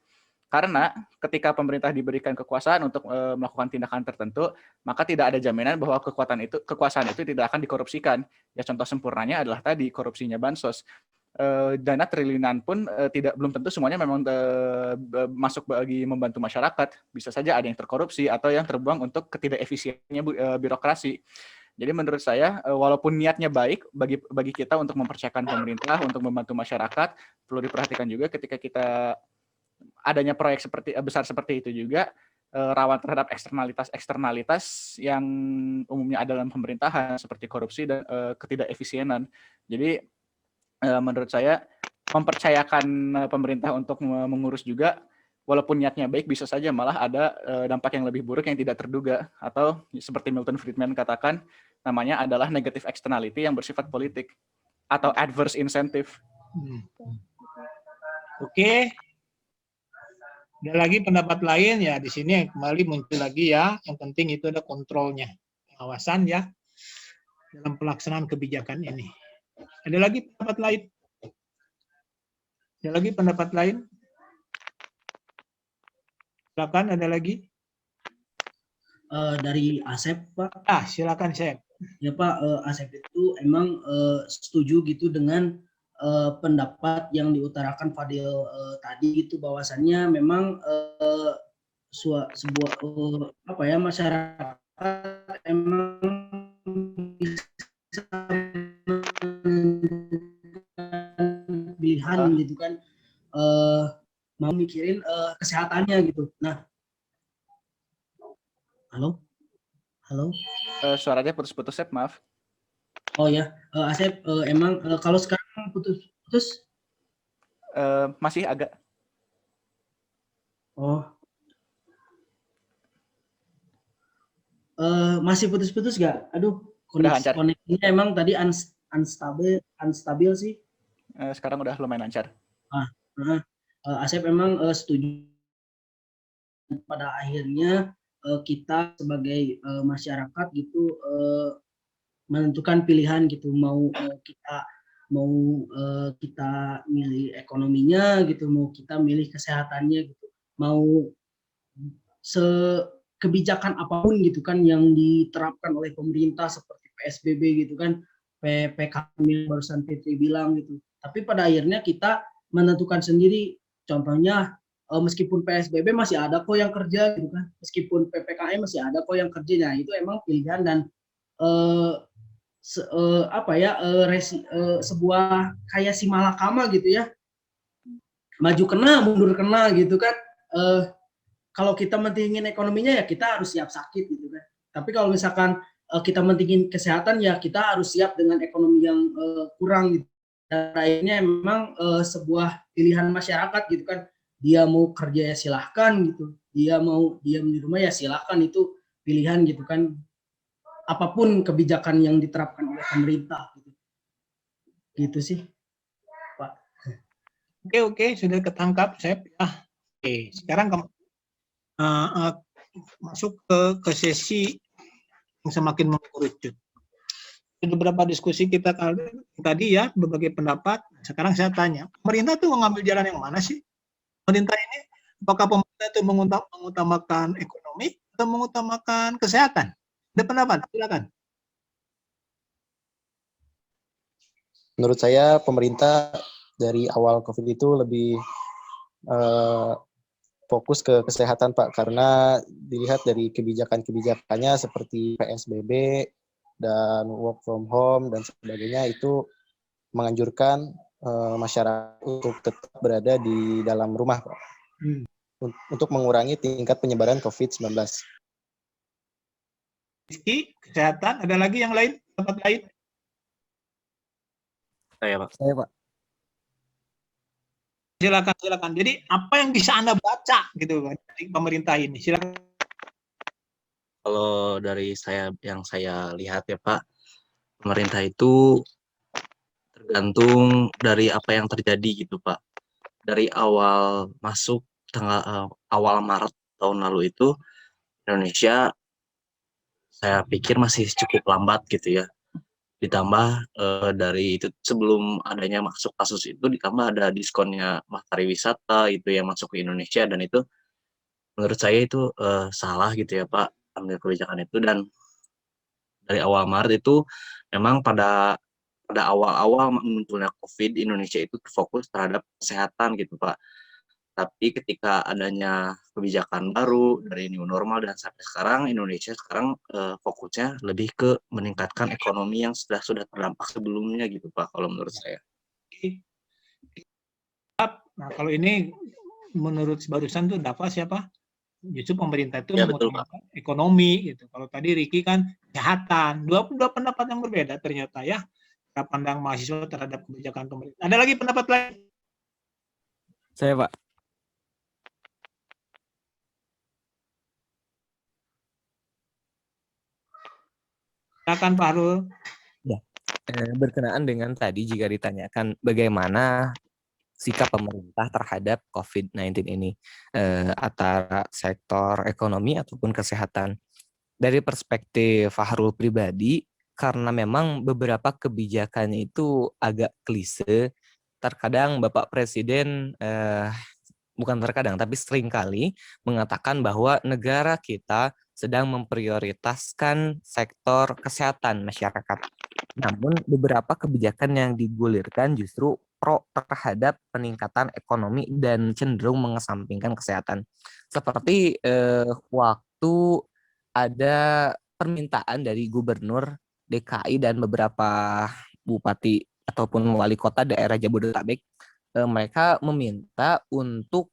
Karena ketika pemerintah diberikan kekuasaan untuk melakukan tindakan tertentu, maka tidak ada jaminan bahwa kekuasaan itu tidak akan dikorupsikan. Ya, contoh sempurnanya adalah tadi korupsinya bansos. Dana triliunan pun belum tentu semuanya memang masuk bagi membantu masyarakat. Bisa saja ada yang terkorupsi atau yang terbuang untuk ketidakefisiennya birokrasi. Jadi menurut saya, walaupun niatnya baik bagi kita untuk mempercayakan pemerintah untuk membantu masyarakat, perlu diperhatikan juga ketika kita adanya proyek besar seperti itu juga rawan terhadap eksternalitas yang umumnya ada dalam pemerintahan seperti korupsi dan ketidakefisienan. Jadi menurut saya mempercayakan pemerintah untuk mengurus juga, walaupun niatnya baik, bisa saja malah ada dampak yang lebih buruk yang tidak terduga, atau seperti Milton Friedman katakan, namanya adalah negative externality yang bersifat politik atau adverse incentive. Oke. Ada lagi pendapat lain ya, di sini kembali muncul lagi ya, yang penting itu ada kontrolnya, pengawasan ya dalam pelaksanaan kebijakan ini. Ada lagi pendapat lain? Ada lagi pendapat lain? Silakan, ada lagi? Dari Asep, Pak. Silakan, Asep. Ya, Pak, Asep itu emang setuju gitu dengan pendapat yang diutarakan Fadil tadi gitu, bahwasannya memang sebuah masyarakat emang bisa pilihan gitu kan, mau mikirin kesehatannya gitu. Nah, halo. Suaranya putus-putus, Sep, maaf. Oh ya, Asep, emang kalau sekarang putus? Masih agak. Oh. Masih putus-putus nggak? Aduh, koneksinya emang tadi unstabil sih. Sekarang udah lumayan lancar. Asep emang setuju. Pada akhirnya kita sebagai masyarakat gitu menentukan pilihan gitu, mau kita milih ekonominya gitu, mau kita milih kesehatannya gitu, mau kebijakan apapun gitu kan yang diterapkan oleh pemerintah seperti PSBB gitu kan, PPKM barusan Fitri bilang gitu. Tapi pada akhirnya kita menentukan sendiri. Contohnya meskipun PSBB masih ada kok yang kerja gitu kan, meskipun PPKM masih ada kok yang kerja. Nah, itu emang pilihan dan sebuah kayak si malakama gitu ya, maju kena mundur kena gitu kan. Kalau kita mentingin ekonominya ya kita harus siap sakit gitu kan, tapi kalau misalkan kita mentingin kesehatan ya kita harus siap dengan ekonomi yang kurang gitu. Dan akhirnya memang sebuah pilihan masyarakat gitu kan, dia mau kerja ya silahkan gitu, dia mau diam di rumah ya silahkan, itu pilihan gitu kan, apapun kebijakan yang diterapkan oleh pemerintah gitu sih, Pak. Oke, sudah ketangkap, Sep. Oke, sekarang masuk ke sesi yang semakin mengerucut. Beberapa diskusi kita tadi ya, berbagai pendapat. Sekarang saya tanya, pemerintah tuh mengambil jalan yang mana sih? Pemerintah ini, apakah pemerintah itu mengutamakan ekonomi atau mengutamakan kesehatan? Ada pendapat? Silakan. Menurut saya pemerintah dari awal COVID itu lebih fokus ke kesehatan, Pak, karena dilihat dari kebijakannya seperti PSBB dan work from home dan sebagainya, itu menganjurkan masyarakat untuk tetap berada di dalam rumah, Pak, untuk mengurangi tingkat penyebaran COVID-19. Kesehatan, ada lagi yang lain? Tempat lain? Saya, Pak. Saya, Pak. Silakan. Jadi apa yang bisa Anda baca gitu Pak dari pemerintah ini? Silakan. Kalau dari yang saya lihat ya Pak, pemerintah itu tergantung dari apa yang terjadi gitu Pak. Dari awal masuk awal Maret tahun lalu itu Indonesia saya pikir masih cukup lambat gitu ya. Ditambah dari itu sebelum adanya masuk kasus itu ditambah ada diskonnya pariwisata itu yang masuk ke Indonesia, dan itu menurut saya itu salah gitu ya Pak, ambil kebijakan itu. Dan dari awal Maret itu memang pada awal-awal munculnya COVID, Indonesia itu fokus terhadap kesehatan gitu Pak. Tapi ketika adanya kebijakan baru dari new normal dan sampai sekarang, Indonesia sekarang fokusnya lebih ke meningkatkan ekonomi yang sudah terdampak sebelumnya gitu Pak, kalau menurut saya. Nah kalau ini menurut barusan tuh Dava siapa? Justru pemerintah itu Ya, betul, Pak. Ekonomi gitu. Kalau tadi Ricky kan kesehatan. Dua pendapat yang berbeda ternyata ya. Cara pandang mahasiswa terhadap kebijakan pemerintah. Ada lagi pendapat lain? Saya, Pak. Silakan Pak Harul. Ya, berkenaan dengan tadi jika ditanyakan bagaimana sikap pemerintah terhadap COVID-19 ini antara sektor ekonomi ataupun kesehatan. Dari perspektif Fahrul pribadi, karena memang beberapa kebijakan itu agak klise, terkadang Bapak Presiden bukan terkadang tapi seringkali mengatakan bahwa negara kita sedang memprioritaskan sektor kesehatan masyarakat. Namun beberapa kebijakan yang digulirkan justru pro terhadap peningkatan ekonomi dan cenderung mengesampingkan kesehatan. Seperti waktu ada permintaan dari gubernur DKI dan beberapa bupati ataupun wali kota daerah Jabodetabek, mereka meminta untuk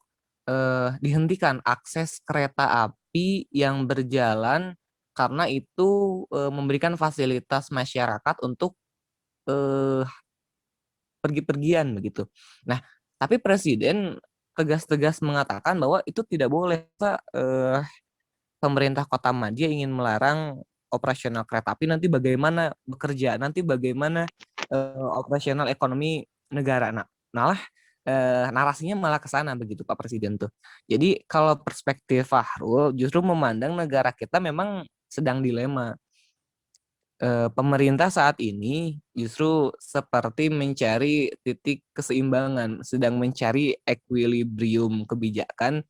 dihentikan akses kereta api yang berjalan karena itu memberikan fasilitas masyarakat untuk pergi-pergian begitu. Nah, tapi Presiden tegas-tegas mengatakan bahwa itu tidak boleh. Pemerintah Kota Madia ingin melarang operasional kereta api, nanti bagaimana bekerja, nanti bagaimana operasional ekonomi negara. Narasinya malah ke sana begitu Pak Presiden tuh. Jadi kalau perspektif Fahrul justru memandang negara kita memang sedang dilema. Pemerintah saat ini justru seperti mencari titik keseimbangan, sedang mencari equilibrium kebijakan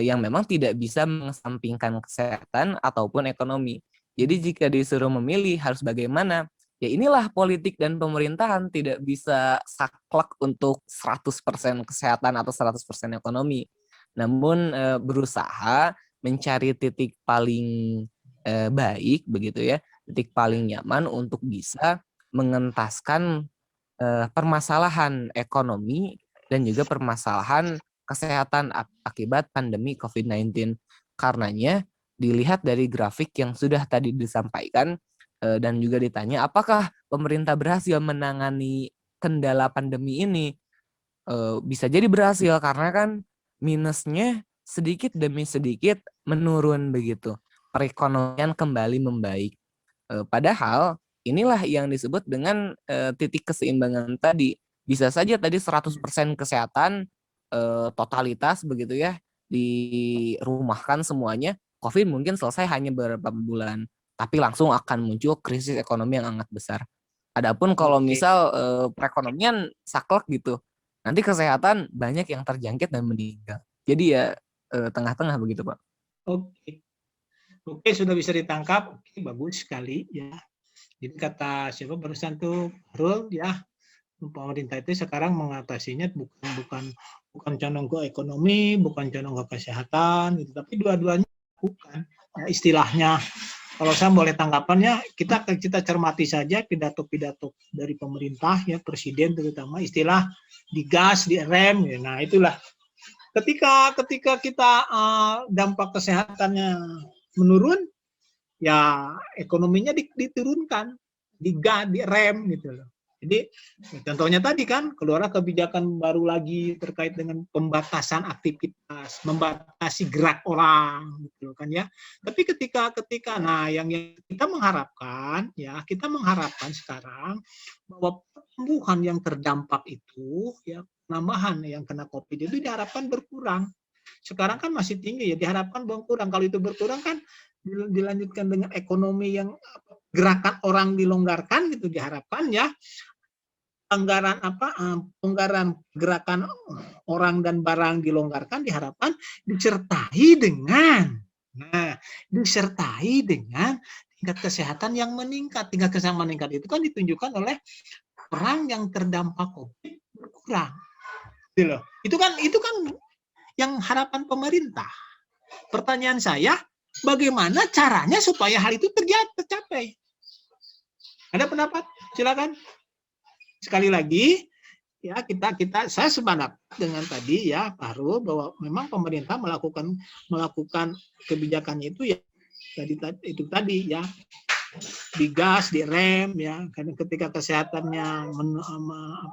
yang memang tidak bisa mengesampingkan kesehatan ataupun ekonomi. Jadi jika disuruh memilih harus bagaimana, ya inilah politik dan pemerintahan tidak bisa saklek untuk 100% kesehatan atau 100% ekonomi. Namun berusaha mencari titik paling baik begitu ya, titik paling nyaman untuk bisa mengentaskan permasalahan ekonomi dan juga permasalahan kesehatan akibat pandemi COVID-19. Karenanya dilihat dari grafik yang sudah tadi disampaikan dan juga ditanya apakah pemerintah berhasil menangani kendala pandemi ini, bisa jadi berhasil karena kan minusnya sedikit demi sedikit menurun begitu. Perekonomian kembali membaik. Padahal inilah yang disebut dengan titik keseimbangan tadi. Bisa saja tadi 100% kesehatan totalitas begitu ya, dirumahkan semuanya, COVID mungkin selesai hanya beberapa bulan, tapi langsung akan muncul krisis ekonomi yang sangat besar. Adapun kalau misal perekonomian saklek gitu, nanti kesehatan banyak yang terjangkit dan meninggal. Jadi ya tengah-tengah begitu Pak. Oke, sudah bisa ditangkap. Oke, bagus sekali ya. Jadi kata siapa barusan tuh Rul ya, pemerintah itu sekarang mengatasinya bukan condong ke ekonomi, bukan condong ke kesehatan, gitu. Tapi dua-duanya bukan. Ya, istilahnya, kalau saya boleh tanggapannya, kita cermati saja pidato-pidato dari pemerintah ya, presiden terutama istilah digas, direm. Ya. Nah itulah. Ketika kita dampak kesehatannya menurun, ya ekonominya diturunkan, direm gitu loh. Jadi contohnya tadi kan keluar kebijakan baru lagi terkait dengan pembatasan aktivitas, membatasi gerak orang, gitu kan ya. Tapi ketika nah yang kita mengharapkan sekarang bahwa pertumbuhan yang terdampak itu ya penambahan yang kena COVID itu diharapkan berkurang. Sekarang kan masih tinggi ya, diharapkan berkurang. Kalau itu berkurang kan dilanjutkan dengan ekonomi yang gerakan orang dilonggarkan gitu diharapkan ya pelonggaran gerakan orang dan barang dilonggarkan diharapkan disertai dengan tingkat kesehatan yang meningkat. Tingkat kesehatan meningkat itu kan ditunjukkan oleh orang yang terdampak COVID berkurang. Gitu loh. Itu kan yang harapan pemerintah. Pertanyaan saya, bagaimana caranya supaya hal itu tercapai? Ada pendapat? Silakan. Sekali lagi, ya saya sependapat dengan tadi ya Pak Harul bahwa memang pemerintah melakukan kebijakannya itu ya itu tadi ya digas, direm ya, karena ketika kesehatannya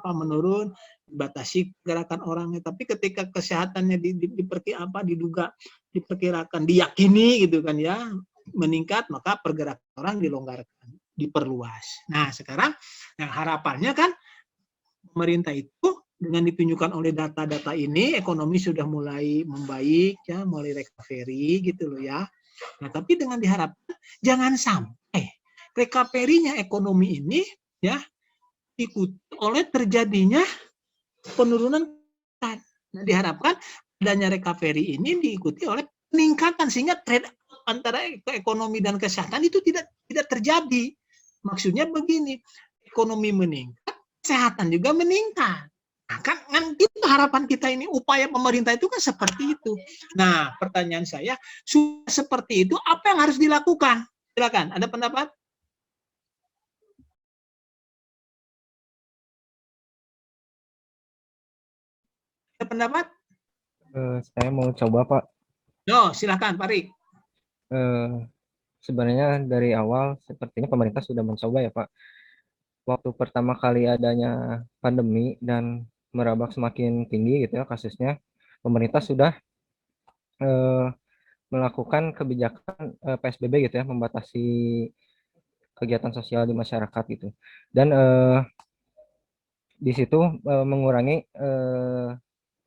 menurun dibatasi gerakan orangnya, tapi ketika kesehatannya diperkirakan diyakini gitu kan ya meningkat, maka pergerakan orang dilonggarkan, diperluas. Nah sekarang yang harapannya kan pemerintah itu dengan ditunjukkan oleh data-data ini ekonomi sudah mulai membaik ya, mulai recovery gitu loh ya. Nah tapi dengan diharapkan jangan sampai recovery-nya ekonomi ini ya diikuti oleh terjadinya penurunan. Nah diharapkan adanya recovery ini diikuti oleh peningkatan sehingga trade antara ekonomi dan kesehatan itu tidak terjadi. Maksudnya begini, ekonomi meningkat, kesehatan juga meningkat. Nah, kan itu harapan kita ini, upaya pemerintah itu kan seperti itu. Nah, pertanyaan saya, sudah seperti itu, apa yang harus dilakukan? Silakan, ada pendapat? Ada pendapat? Saya mau coba, Pak. Yo, silakan, Pak Rik. Sebenarnya dari awal sepertinya pemerintah sudah mencoba ya Pak. Waktu pertama kali adanya pandemi dan merambah semakin tinggi gitu ya kasusnya, pemerintah sudah melakukan kebijakan PSBB gitu ya, membatasi kegiatan sosial di masyarakat gitu. Dan di situ mengurangi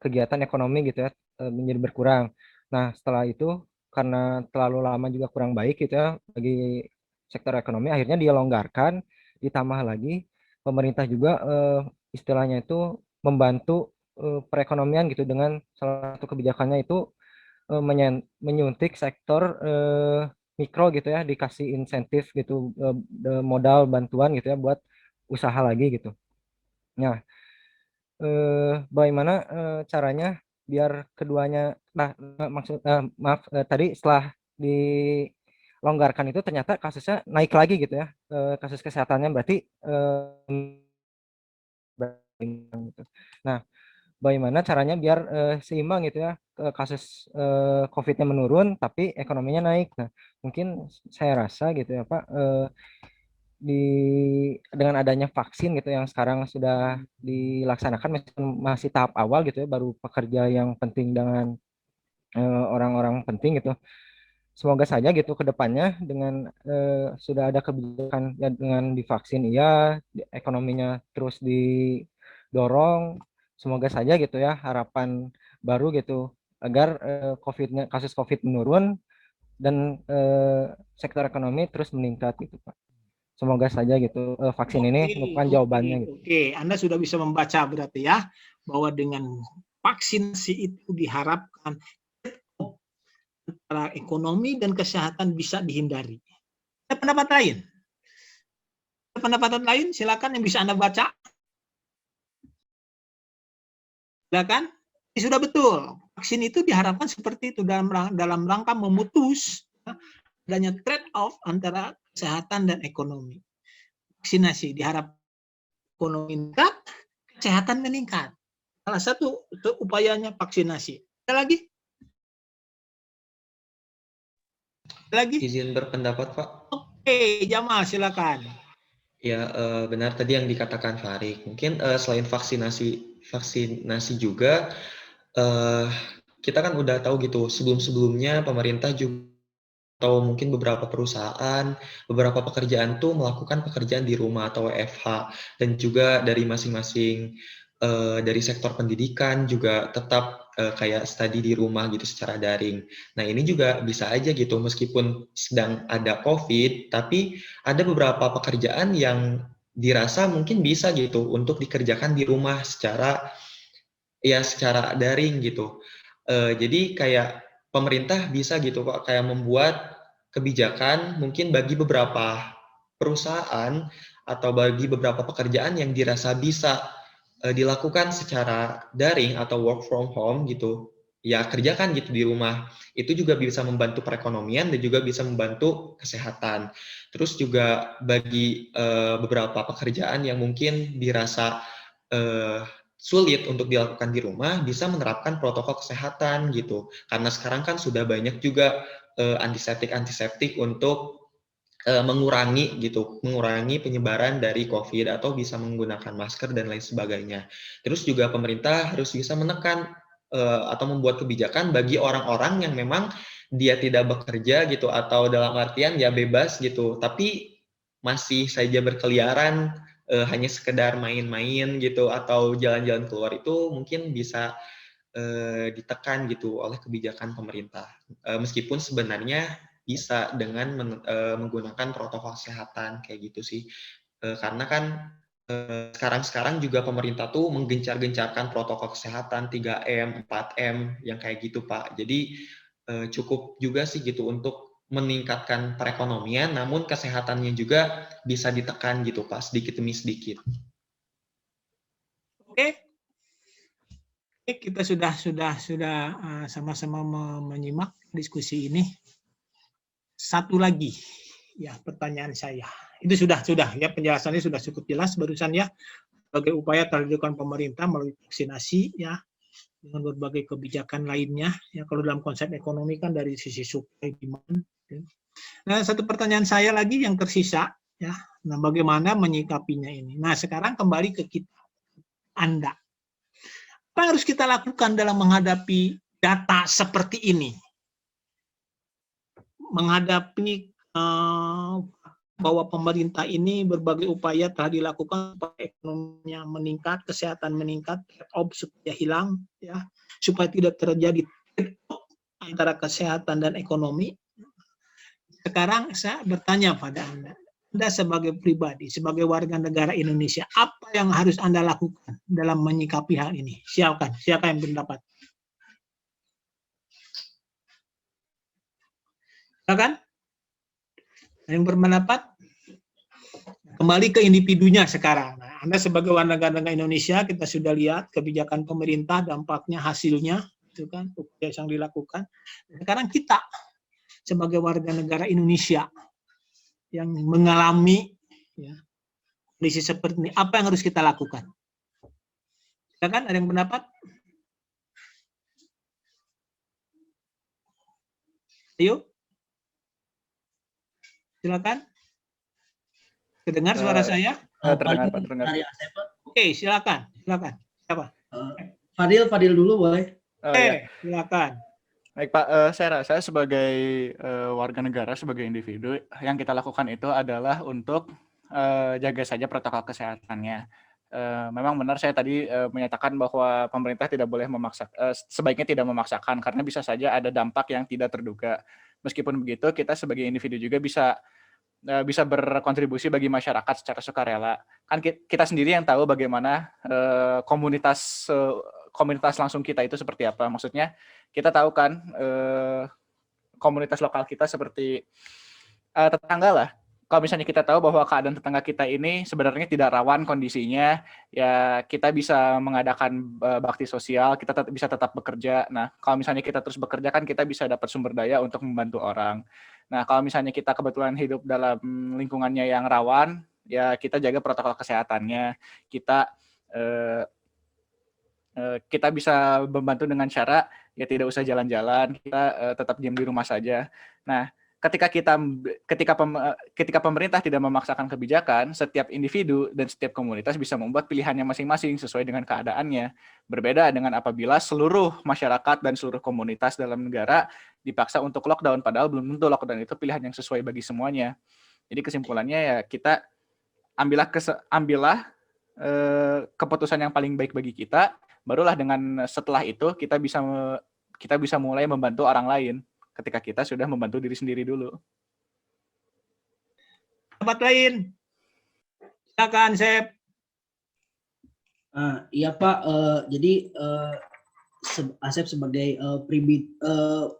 kegiatan ekonomi gitu ya, menjadi berkurang. Nah setelah itu karena terlalu lama juga kurang baik gitu ya bagi sektor ekonomi, akhirnya dia longgarkan, ditambah lagi pemerintah juga istilahnya itu membantu perekonomian gitu dengan salah satu kebijakannya itu menyuntik sektor mikro gitu ya, dikasih insentif gitu, modal bantuan gitu ya buat usaha lagi gitu. Nah bagaimana caranya biar keduanya, tadi setelah dilonggarkan itu ternyata kasusnya naik lagi gitu ya, kasus kesehatannya berarti gitu. Nah, bagaimana caranya biar seimbang gitu ya, kasus COVID-nya menurun tapi ekonominya naik. Nah, mungkin saya rasa gitu ya Pak, dengan adanya vaksin gitu yang sekarang sudah dilaksanakan masih tahap awal gitu ya, baru pekerja yang penting dengan orang-orang penting gitu. Semoga saja gitu ke depannya dengan sudah ada kebijakan ya, dengan divaksin iya, ekonominya terus didorong. Semoga saja gitu ya harapan baru gitu agar kasus COVID menurun dan sektor ekonomi terus meningkat gitu Pak. Semoga saja gitu vaksin ini merupakan jawabannya gitu. Oke, Anda sudah bisa membaca berarti ya bahwa dengan vaksinasi itu diharapkan antara ekonomi dan kesehatan bisa dihindari. Ada pendapat lain? Ada pendapat lain? Silakan yang bisa Anda baca. Silakan. Ini sudah betul. Vaksin itu diharapkan seperti itu dalam rangka memutus adanya trade-off antara kesehatan dan ekonomi. Vaksinasi diharap ekonomi meningkat, kesehatan meningkat. Salah satu upayanya vaksinasi. Ada lagi? Izin berpendapat, Pak. Oke, Jamal silakan. Ya, benar tadi yang dikatakan Farid. Mungkin selain vaksinasi juga, kita kan udah tahu gitu, sebelum-sebelumnya pemerintah juga atau mungkin beberapa perusahaan, beberapa pekerjaan tuh melakukan pekerjaan di rumah atau WFH, dan juga dari masing-masing dari sektor pendidikan juga tetap kayak study di rumah gitu secara daring. Nah ini juga bisa aja gitu meskipun sedang ada COVID, tapi ada beberapa pekerjaan yang dirasa mungkin bisa gitu untuk dikerjakan di rumah secara daring gitu. Jadi kayak pemerintah bisa gitu Pak kayak membuat kebijakan mungkin bagi beberapa perusahaan atau bagi beberapa pekerjaan yang dirasa bisa dilakukan secara daring atau work from home gitu. Ya kerjakan gitu di rumah. Itu juga bisa membantu perekonomian dan juga bisa membantu kesehatan. Terus juga bagi beberapa pekerjaan yang mungkin dirasa sulit untuk dilakukan di rumah, bisa menerapkan protokol kesehatan gitu. Karena sekarang kan sudah banyak juga antiseptik untuk mengurangi penyebaran dari COVID atau bisa menggunakan masker dan lain sebagainya. Terus juga pemerintah harus bisa menekan atau membuat kebijakan bagi orang-orang yang memang dia tidak bekerja gitu atau dalam artian ya bebas gitu, tapi masih saja berkeliaran hanya sekedar main-main gitu atau jalan-jalan keluar itu mungkin bisa ditekan gitu oleh kebijakan pemerintah. Meskipun sebenarnya bisa dengan menggunakan protokol kesehatan kayak gitu sih. Karena kan sekarang juga pemerintah tuh menggencar-gencarkan protokol kesehatan 3M, 4M yang kayak gitu Pak. Jadi cukup juga sih gitu untuk meningkatkan perekonomian, namun kesehatannya juga bisa ditekan gitu Pak, sedikit demi sedikit. Oke. Kita sudah sama-sama menyimak diskusi ini. Satu lagi ya pertanyaan saya. Itu sudah ya penjelasannya sudah cukup jelas barusan ya. Sebagai upaya terdidikan pemerintah melalui vaksinasi ya dengan berbagai kebijakan lainnya ya kalau dalam konsep ekonomi kan dari sisi supply demand. Ya. Nah, satu pertanyaan saya lagi yang tersisa ya. Nah, bagaimana menyikapinya ini? Nah, sekarang kembali ke kita Anda. Apa yang harus kita lakukan dalam menghadapi data seperti ini? Menghadapi bahwa pemerintah ini berbagai upaya telah dilakukan supaya ekonominya meningkat, kesehatan meningkat, trade-off supaya hilang, ya, supaya tidak terjadi trade-off antara kesehatan dan ekonomi. Sekarang saya bertanya pada Anda sebagai pribadi, sebagai warga negara Indonesia, apa yang harus Anda lakukan dalam menyikapi hal ini? Siapa yang berpendapat? Silakan. Yang berpendapat? Kembali ke individunya sekarang. Nah, Anda sebagai warga negara Indonesia, kita sudah lihat kebijakan pemerintah, dampaknya, hasilnya, itu kan upaya yang dilakukan. Sekarang kita sebagai warga negara Indonesia yang mengalami ya, kondisi seperti ini, apa yang harus kita lakukan? Silakan, ada yang pendapat? Ayo. Silakan. Terdengar suara saya? Terdengar, Pak. Terdengar. Oke, silakan. Siapa? Fadil dulu boleh? Ya. Silakan. Baik Pak, saya sebagai warga negara, sebagai individu, yang kita lakukan itu adalah untuk jaga saja protokol kesehatannya. Memang benar saya tadi menyatakan bahwa pemerintah tidak boleh sebaiknya tidak memaksakan, karena bisa saja ada dampak yang tidak terduga. Meskipun begitu, kita sebagai individu juga bisa berkontribusi bagi masyarakat secara sukarela. Kan kita sendiri yang tahu bagaimana komunitas langsung kita itu seperti apa. Maksudnya kita tahu kan komunitas lokal kita seperti tetangga lah. Kalau misalnya kita tahu bahwa keadaan tetangga kita ini sebenarnya tidak rawan kondisinya, ya kita bisa mengadakan bakti sosial, kita bisa tetap bekerja. Nah, kalau misalnya kita terus bekerja kan kita bisa dapat sumber daya untuk membantu orang. Nah, kalau misalnya kita kebetulan hidup dalam lingkungannya yang rawan, ya kita jaga protokol kesehatannya. Kita bisa membantu dengan cara ya tidak usah jalan-jalan, kita tetap diam di rumah saja. Nah, ketika pemerintah tidak memaksakan kebijakan, setiap individu dan setiap komunitas bisa membuat pilihannya masing-masing sesuai dengan keadaannya. Berbeda dengan apabila seluruh masyarakat dan seluruh komunitas dalam negara dipaksa untuk lockdown, padahal belum tentu lockdown itu pilihan yang sesuai bagi semuanya. Jadi kesimpulannya ya kita ambillah keputusan yang paling baik bagi kita, barulah dengan setelah itu kita bisa mulai membantu orang lain ketika kita sudah membantu diri sendiri dulu. Tempat lain, silakan Sep. Iya Pak, jadi Asep sebagai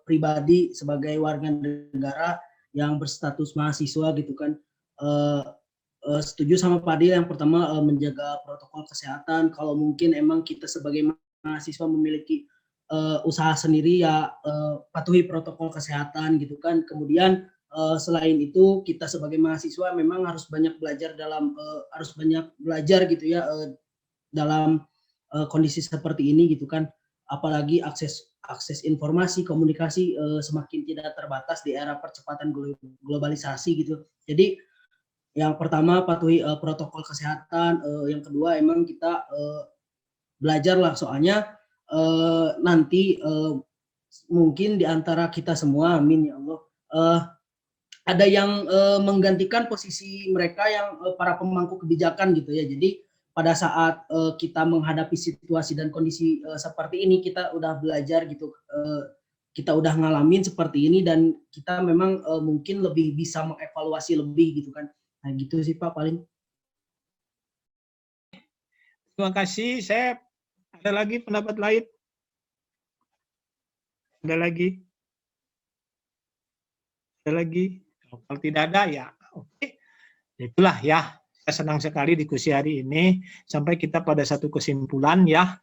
pribadi, sebagai warga negara yang berstatus mahasiswa gitu kan, setuju sama Pak Adil yang pertama menjaga protokol kesehatan. Kalau mungkin emang kita sebagai mahasiswa memiliki usaha sendiri ya patuhi protokol kesehatan gitu kan. Kemudian selain itu kita sebagai mahasiswa memang harus banyak belajar gitu ya dalam kondisi seperti ini gitu kan. Apalagi akses informasi komunikasi semakin tidak terbatas di era percepatan globalisasi gitu. Jadi yang pertama patuhi protokol kesehatan, yang kedua emang kita belajar lah, soalnya nanti mungkin di antara kita semua, amin ya Allah, ada yang menggantikan posisi mereka yang para pemangku kebijakan gitu ya. Jadi pada saat kita menghadapi situasi dan kondisi seperti ini, kita udah belajar gitu, kita udah ngalamin seperti ini dan kita memang mungkin lebih bisa mengevaluasi lebih gitu kan. Nah gitu sih Pak paling. Terima kasih, Sep. Ada lagi pendapat lain? Ada lagi? Ada lagi? Kalau tidak ada ya oke. Itulah ya. Saya senang sekali diskusi hari ini sampai kita pada satu kesimpulan ya.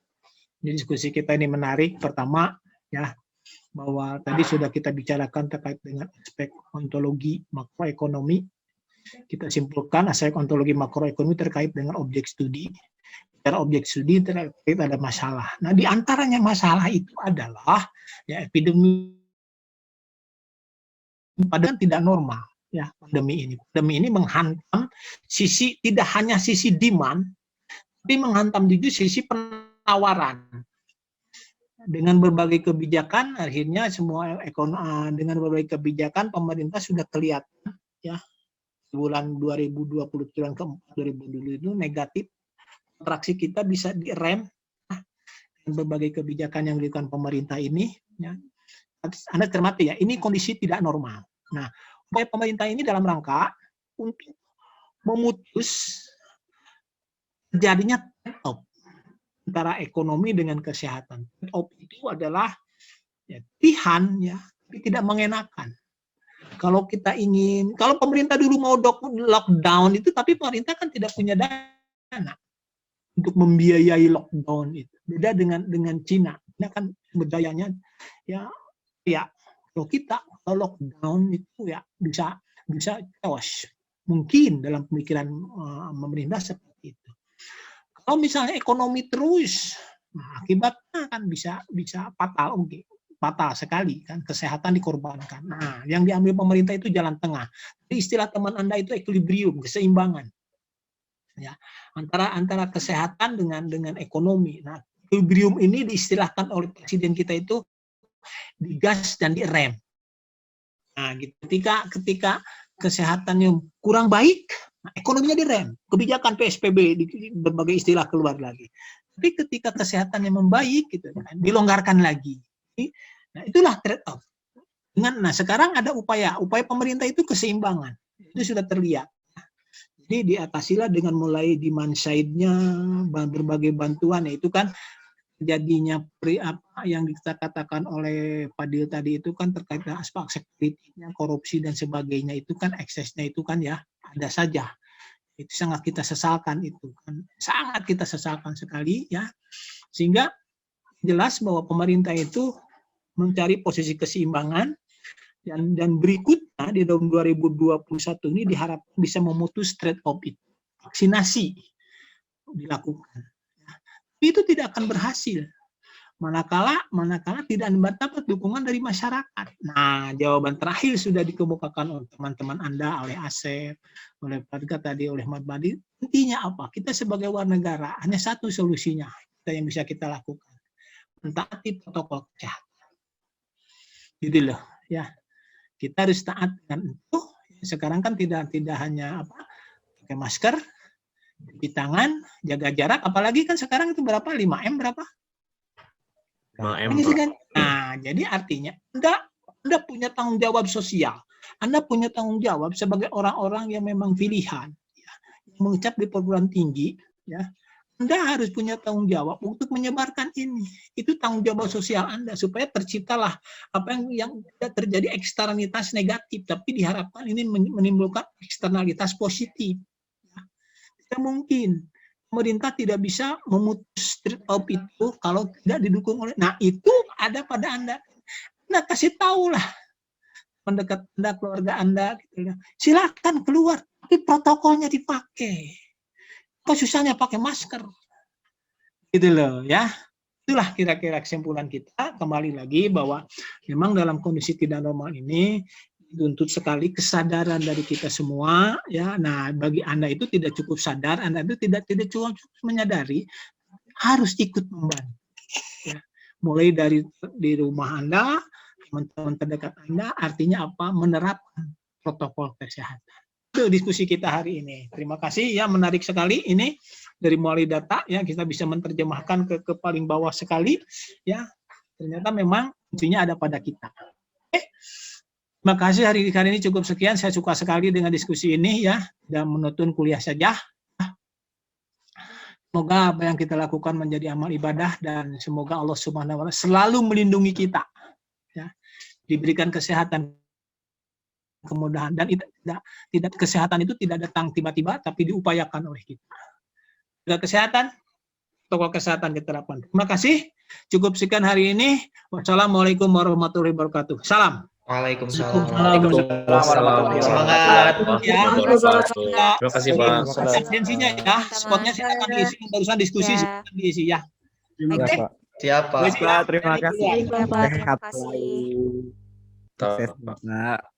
Diskusi kita ini menarik. Pertama ya, bahwa tadi sudah kita bicarakan terkait dengan aspek ontologi makroekonomi. Kita simpulkan aspek ontologi makroekonomi terkait dengan objek studi. Secara objek studi terkait ada masalah. Nah, di antaranya masalah itu adalah ya epidemi padahal tidak normal ya pandemi ini. Pandemi ini menghantam sisi, tidak hanya sisi demand, tapi menghantam juga sisi penawaran. Dengan berbagai kebijakan akhirnya semua dengan berbagai kebijakan pemerintah sudah kelihatan ya bulan 2020 bulan keempat 2020 itu negatif. Kontraksi kita bisa direm dengan berbagai kebijakan yang dilakukan pemerintah ini. Ya. Anda cermati ya, ini kondisi tidak normal. Nah, upaya pemerintah ini dalam rangka untuk memutus terjadinya trade-off antara ekonomi dengan kesehatan. Trade-off itu adalah ya, pilihan ya, tapi tidak mengenakan. Kalau kita ingin, kalau pemerintah dulu mau lockdown itu, tapi pemerintah kan tidak punya dana untuk membiayai lockdown itu. Beda dengan Cina. Cina kan berdayanya ya kalau kita kalau lockdown itu ya bisa chaos. Mungkin dalam pemikiran pemerintah seperti itu. Kalau misalnya ekonomi terus, nah, akibatnya kan bisa fatal, fatal sekali kan, kesehatan dikorbankan. Nah, yang diambil pemerintah itu jalan tengah. Jadi istilah teman Anda itu equilibrium, keseimbangan. Ya, antara kesehatan dengan ekonomi. Nah, equilibrium ini diistilahkan oleh presiden kita itu digas dan direm. Nah, gitu. Ketika kesehatannya kurang baik, nah, ekonominya direm. Kebijakan PSBB berbagai istilah keluar lagi. Tapi ketika kesehatannya membaik, gitu, dilonggarkan lagi. Nah, itulah trade-off. Nah, sekarang ada upaya pemerintah itu keseimbangan. Itu sudah terlihat. Jadi diatasilah dengan mulai demand side-nya, berbagai bantuan, ya itu kan jadinya apa yang kita katakan oleh Fadil tadi itu kan terkait dengan aspek sekuritasnya, korupsi dan sebagainya itu kan eksesnya itu kan ya ada saja. Itu sangat kita sesalkan itu kan, sangat kita sesalkan sekali ya. Sehingga jelas bahwa pemerintah itu mencari posisi keseimbangan. Dan berikutnya di tahun 2021 ini diharapkan bisa memutus trade-off itu. Vaksinasi dilakukan. Tapi itu tidak akan berhasil. manakala tidak mendapat dukungan dari masyarakat. Nah, jawaban terakhir sudah dikemukakan oleh teman-teman Anda, oleh Asep, oleh Padga tadi, oleh Mas Badi. Intinya apa? Kita sebagai warga negara hanya satu solusinya yang bisa kita lakukan, mentaati protokol kesehatan. Gitu loh, ya. Kita harus taat dengan itu. Sekarang kan tidak hanya pakai masker, cuci tangan, jaga jarak, apalagi kan sekarang itu berapa? 5M berapa? 5M, Pak. Nah, jadi artinya Anda punya tanggung jawab sosial. Anda punya tanggung jawab sebagai orang-orang yang memang pilihan, ya, yang mengucap di perguruan tinggi, ya. Anda harus punya tanggung jawab untuk menyebarkan ini. Itu tanggung jawab sosial Anda supaya terciptalah apa yang tidak terjadi eksternalitas negatif, tapi diharapkan ini menimbulkan eksternalitas positif. Ya. Tidak mungkin pemerintah tidak bisa memutus street off itu kalau tidak didukung oleh. Nah, itu ada pada Anda. Anda kasih tahulah mendekat Anda, keluarga Anda, gitu. Silakan keluar, tapi protokolnya dipakai. Apa susahnya pakai masker? Gitu loh, ya. Itulah kira-kira kesimpulan kita. Kembali lagi bahwa memang dalam kondisi tidak normal ini dituntut sekali kesadaran dari kita semua, ya. Nah, bagi Anda itu tidak cukup sadar, Anda itu tidak cukup menyadari, harus ikut membantu, ya. Mulai dari di rumah Anda, teman-teman terdekat Anda, artinya apa? Menerapkan protokol kesehatan. Itu diskusi kita hari ini. Terima kasih, ya, menarik sekali ini dari mulai data, ya, kita bisa menerjemahkan ke paling bawah sekali, ya. Ternyata memang kuncinya ada pada kita. Terima kasih, hari ini cukup sekian. Saya suka sekali dengan diskusi ini, ya, dan menonton kuliah saja. Semoga apa yang kita lakukan menjadi amal ibadah dan semoga Allah Subhanahu wa Ta'ala selalu melindungi kita, ya. Diberikan kesehatan, kemudahan, dan tidak kesehatan itu tidak datang tiba-tiba tapi diupayakan oleh kita. Jaga kesehatan, protokol kesehatan diterapkan. Terima kasih. Cukup sekian hari ini. Wassalamualaikum warahmatullahi wabarakatuh. Salam. Waalaikumsalam. Semangat. Terima kasih, Pak. Absensinya, ya, spotnya silakan diisi. Barusan diskusi silakan diisi, ya. Oke. Siap, Pak. Terima kasih. Terima kasih. Sukses, Pak.